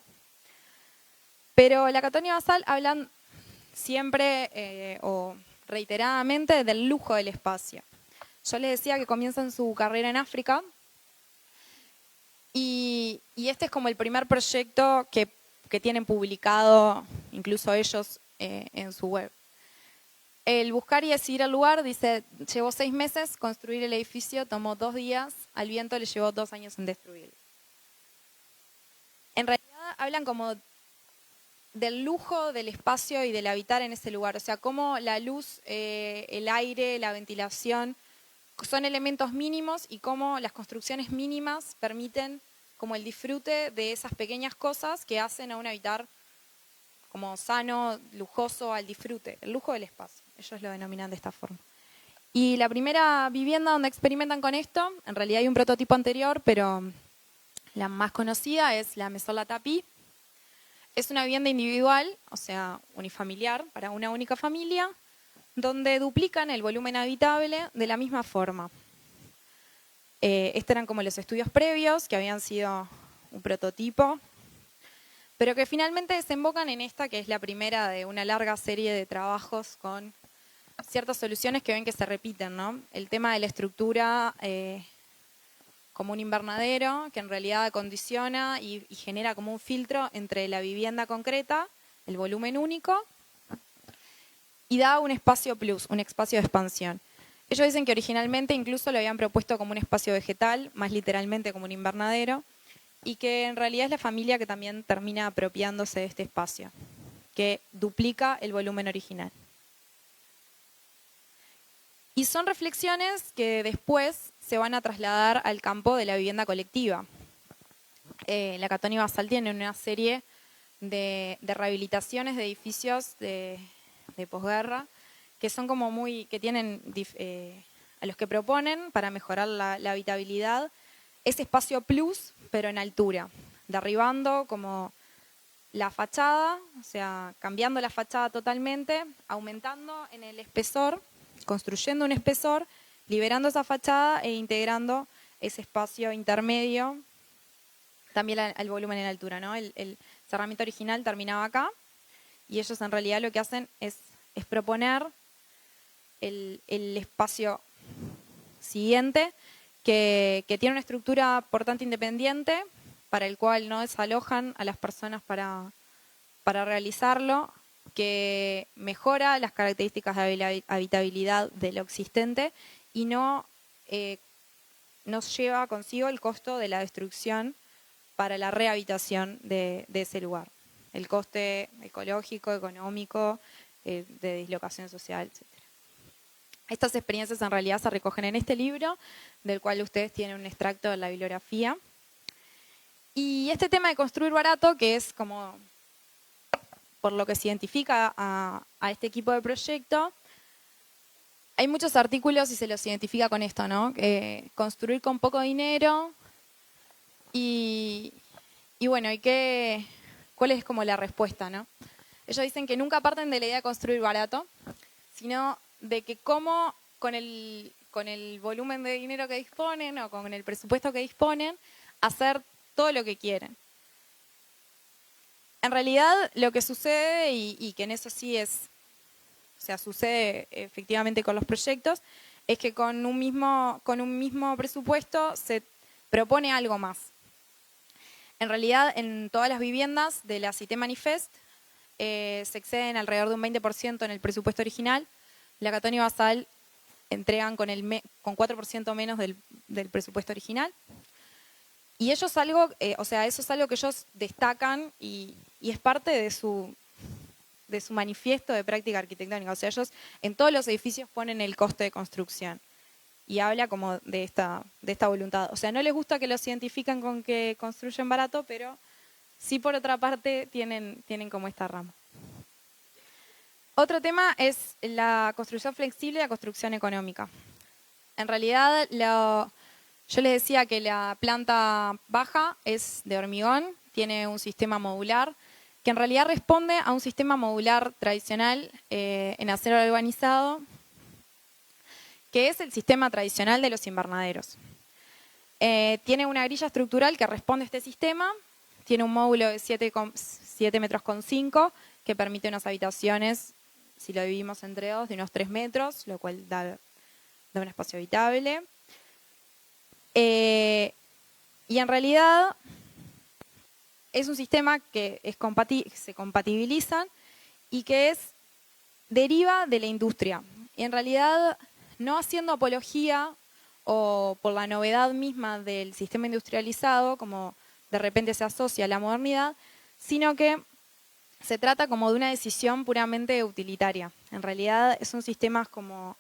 [SPEAKER 2] Pero la Catón y Basal hablan siempre o reiteradamente del lujo del espacio. Yo les decía que comienzan su carrera en África y este es como el primer proyecto que tienen publicado, incluso ellos, en su web. El buscar y decidir el lugar, dice, llevó 6 meses, construir el edificio tomó 2 días, al viento le llevó 2 años en destruirlo. En realidad hablan como del lujo del espacio y del habitar en ese lugar, o sea, cómo la luz, el aire, la ventilación son elementos mínimos y cómo las construcciones mínimas permiten como el disfrute de esas pequeñas cosas que hacen a un habitar como sano, lujoso, al disfrute, el lujo del espacio. Ellos lo denominan de esta forma. Y la primera vivienda donde experimentan con esto, en realidad hay un prototipo anterior, pero la más conocida es la Maison La Tapie. Es una vivienda individual, o sea, unifamiliar, para una única familia, donde duplican el volumen habitable de la misma forma. Estos eran como los estudios previos, que habían sido un prototipo, pero que finalmente desembocan en esta, que es la primera de una larga serie de trabajos con ciertas soluciones que ven que se repiten, ¿no? El tema de la estructura como un invernadero, que en realidad acondiciona y genera como un filtro entre la vivienda concreta, el volumen único, y da un espacio plus, un espacio de expansión. Ellos dicen que originalmente incluso lo habían propuesto como un espacio vegetal, más literalmente como un invernadero, y que en realidad es la familia que también termina apropiándose de este espacio, que duplica el volumen original. Y son reflexiones que después se van a trasladar al campo de la vivienda colectiva. La Catón y Basal tiene una serie de rehabilitaciones de edificios de posguerra que son como que tienen a los que proponen para mejorar la habitabilidad ese espacio plus, pero en altura, derribando como la fachada, o sea, cambiando la fachada totalmente, aumentando en el espesor, construyendo un espesor, liberando esa fachada e integrando ese espacio intermedio también al volumen en altura, ¿no? El cerramiento original terminaba acá y ellos en realidad lo que hacen es proponer el espacio siguiente que tiene una estructura por tanto independiente para el cual no desalojan a las personas para realizarlo, que mejora las características de habitabilidad de lo existente y no nos lleva consigo el costo de la destrucción para la rehabilitación de ese lugar. El coste ecológico, económico, de dislocación social, etc. Estas experiencias en realidad se recogen en este libro, del cual ustedes tienen un extracto de la bibliografía. Y este tema de construir barato, que es como por lo que se identifica a este equipo de proyecto, hay muchos artículos y se los identifica con esto, ¿no? Construir con poco dinero y bueno, ¿cuál es como la respuesta, no? Ellos dicen que nunca parten de la idea de construir barato, sino de que cómo con el volumen de dinero que disponen o con el presupuesto que disponen, hacer todo lo que quieren. En realidad lo que sucede, y que en eso sí es, o sea, sucede efectivamente con los proyectos, es que con un mismo presupuesto se propone algo más. En realidad, en todas las viviendas de la Cité Manifest se exceden alrededor de un 20% en el presupuesto original. La Catón y Basal entregan con 4% menos del presupuesto original. Y ellos eso es algo que ellos destacan y es parte de su manifiesto de práctica arquitectónica. O sea, ellos en todos los edificios ponen el coste de construcción. Y habla como de esta voluntad. O sea, no les gusta que los identifican con que construyen barato, pero sí por otra parte tienen como esta rama. Otro tema es la construcción flexible y la construcción económica. En realidad, yo les decía que la planta baja es de hormigón, tiene un sistema modular, que en realidad responde a un sistema modular tradicional en acero galvanizado, que es el sistema tradicional de los invernaderos. Tiene una grilla estructural que responde a este sistema, tiene un módulo de 7,5 metros que permite unas habitaciones, si lo dividimos entre dos, de unos 3 metros, lo cual da un espacio habitable. Y en realidad es un sistema que se compatibilizan y que deriva de la industria. Y en realidad, no haciendo apología o por la novedad misma del sistema industrializado, como de repente se asocia a la modernidad, sino que se trata como de una decisión puramente utilitaria. En realidad son sistemas como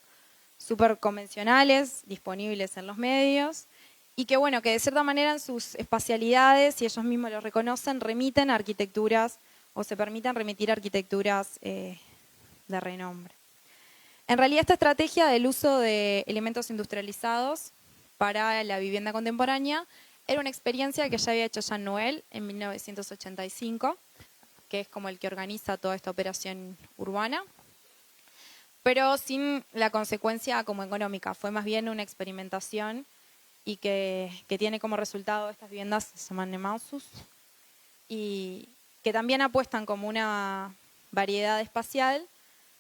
[SPEAKER 2] súper convencionales, disponibles en los medios, y que bueno, que de cierta manera en sus espacialidades, y ellos mismos lo reconocen, remiten a arquitecturas o se permiten remitir a arquitecturas de renombre. En realidad esta estrategia del uso de elementos industrializados para la vivienda contemporánea era una experiencia que ya había hecho Jean Nouvel en 1985, que es como el que organiza toda esta operación urbana, pero sin la consecuencia como económica. Fue más bien una experimentación y que tiene como resultado estas viviendas que se llaman Nemausus y que también apuestan como una variedad espacial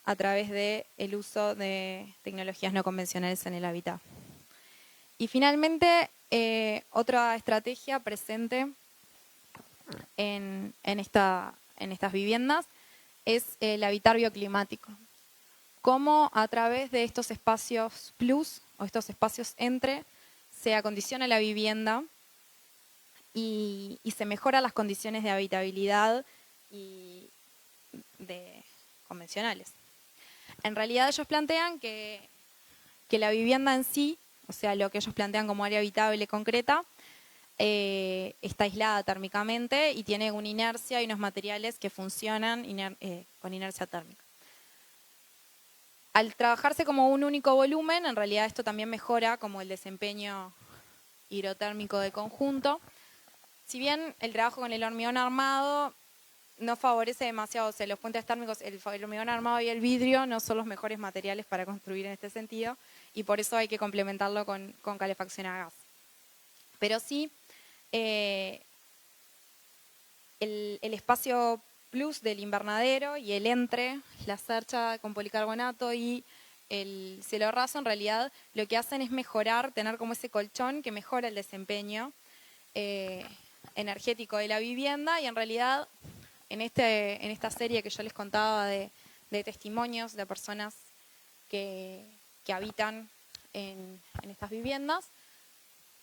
[SPEAKER 2] a través del uso de tecnologías no convencionales en el hábitat. Y finalmente, otra estrategia presente en estas viviendas es el habitar bioclimático. Cómo a través de estos espacios plus o estos espacios entre se acondiciona la vivienda y se mejoran las condiciones de habitabilidad y convencionales. En realidad ellos plantean que la vivienda en sí, o sea, lo que ellos plantean como área habitable concreta, está aislada térmicamente y tiene una inercia y unos materiales que funcionan con inercia térmica. Al trabajarse como un único volumen, en realidad esto también mejora como el desempeño hidrotérmico del conjunto. Si bien el trabajo con el hormigón armado no favorece demasiado, o sea, los puentes térmicos, el hormigón armado y el vidrio no son los mejores materiales para construir en este sentido y por eso hay que complementarlo con calefacción a gas. Pero sí, el espacio plus del invernadero y el entre, la cercha con policarbonato y el cielo raso, en realidad lo que hacen es mejorar, tener como ese colchón que mejora el desempeño energético de la vivienda y en realidad en esta serie que yo les contaba de testimonios de personas que habitan en estas viviendas,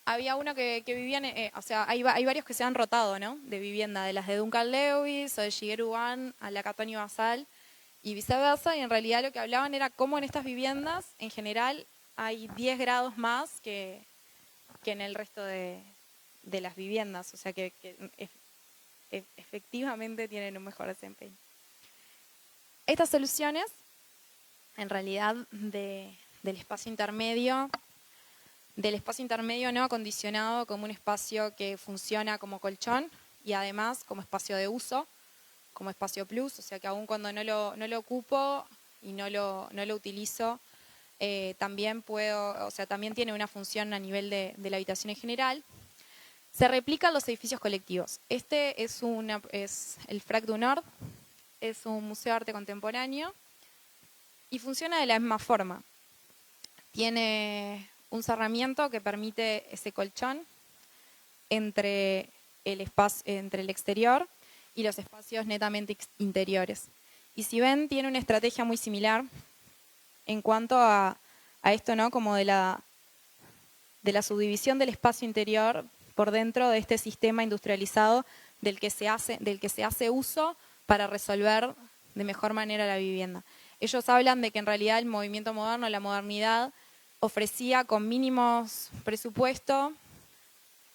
[SPEAKER 2] había uno que vivía, o sea, hay varios que se han rotado, ¿no? De vivienda, de las de Duncan Lewis o de Shigeru Ban a la Catón y Basal y viceversa, y en realidad lo que hablaban era cómo en estas viviendas, en general, hay 10 grados más que en el resto de las viviendas, o sea que efectivamente tienen un mejor desempeño. Estas soluciones, en realidad, del espacio intermedio no acondicionado como un espacio que funciona como colchón y además como espacio de uso, como espacio plus, o sea que aún cuando no lo ocupo y no lo utilizo, también también tiene una función a nivel de la habitación en general. Se replican los edificios colectivos. Este es el FRAC du Nord, es un museo de arte contemporáneo y funciona de la misma forma. Tiene un cerramiento que permite ese colchón entre el exterior y los espacios netamente interiores. Y si ven, tiene una estrategia muy similar en cuanto a esto, ¿no? Como de la subdivisión del espacio interior por dentro de este sistema industrializado del que se hace uso para resolver de mejor manera la vivienda. Ellos hablan de que en realidad el movimiento moderno, la modernidad, ofrecía con mínimos presupuestos,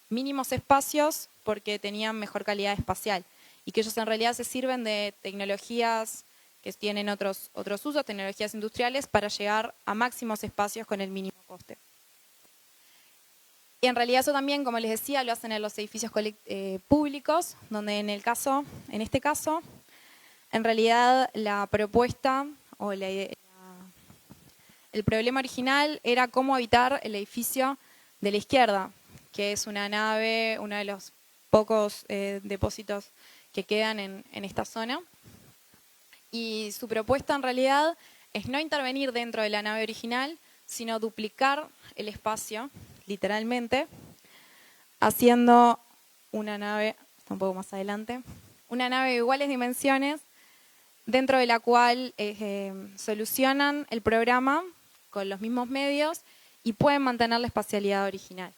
[SPEAKER 2] mínimos espacios, porque tenían mejor calidad espacial. Y que ellos en realidad se sirven de tecnologías que tienen otros usos, tecnologías industriales, para llegar a máximos espacios con el mínimo coste. Y en realidad eso también, como les decía, lo hacen en los edificios públicos, donde en este caso, en realidad la propuesta o el problema original era cómo habitar el edificio de la izquierda, que es una nave, uno de los pocos depósitos que quedan en esta zona. Y su propuesta en realidad es no intervenir dentro de la nave original, sino duplicar el espacio, literalmente, haciendo una nave, está un poco más adelante, una nave de iguales dimensiones, dentro de la cual solucionan el programa con los mismos medios y pueden mantener la espacialidad original.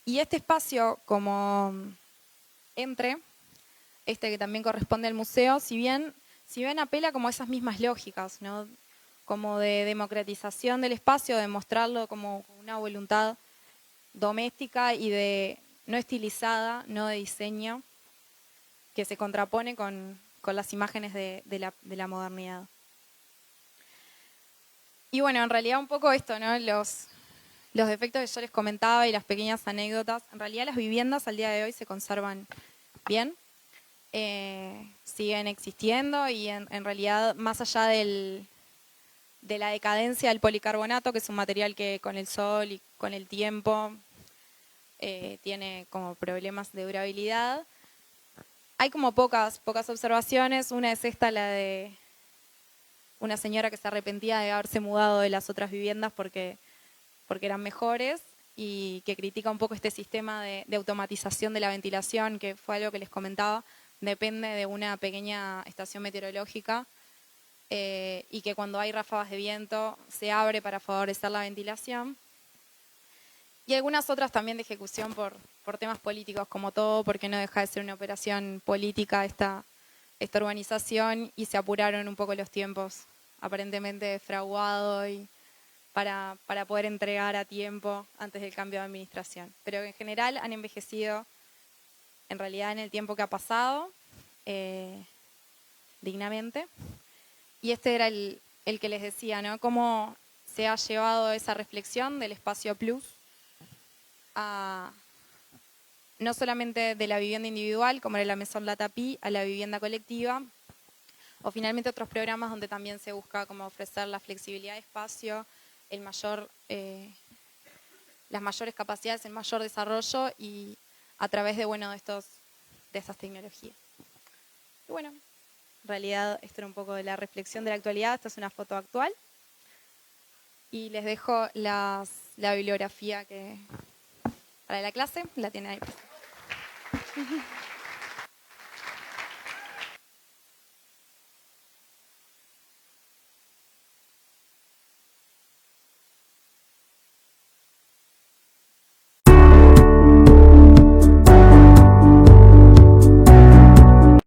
[SPEAKER 2] Y este espacio, como que también corresponde al museo, si bien apela como a esas mismas lógicas, ¿no? Como de democratización del espacio, de mostrarlo como una voluntad doméstica y no estilizada, no de diseño, que se contrapone con las imágenes de la modernidad. Y bueno, en realidad un poco esto, ¿no? Los defectos que yo les comentaba y las pequeñas anécdotas, en realidad las viviendas al día de hoy se conservan bien, siguen existiendo y en realidad más allá de la decadencia del policarbonato, que es un material que con el sol y con el tiempo tiene como problemas de durabilidad, hay como pocas observaciones. Una es esta, la de una señora que se arrepentía de haberse mudado de las otras viviendas porque eran mejores, y que critica un poco este sistema de automatización de la ventilación, que fue algo que les comentaba, depende de una pequeña estación meteorológica, y que cuando hay ráfagas de viento se abre para favorecer la ventilación. Y algunas otras también de ejecución por temas políticos, como todo, porque no deja de ser una operación política esta urbanización, y se apuraron un poco los tiempos, aparentemente fraguado, y para poder entregar a tiempo antes del cambio de administración. Pero en general han envejecido, en realidad en el tiempo que ha pasado, dignamente. Y este era el que les decía, ¿no? Cómo se ha llevado esa reflexión del espacio plus no solamente de la vivienda individual, como era la Maison La Tapie, a la vivienda colectiva, o finalmente otros programas donde también se busca como ofrecer la flexibilidad de espacio, las mayores capacidades, el mayor desarrollo, y a través de estas tecnologías. Y bueno, en realidad esto era un poco de la reflexión de la actualidad. Esta es una foto actual. Y les dejo la bibliografía para la clase, la tienen ahí.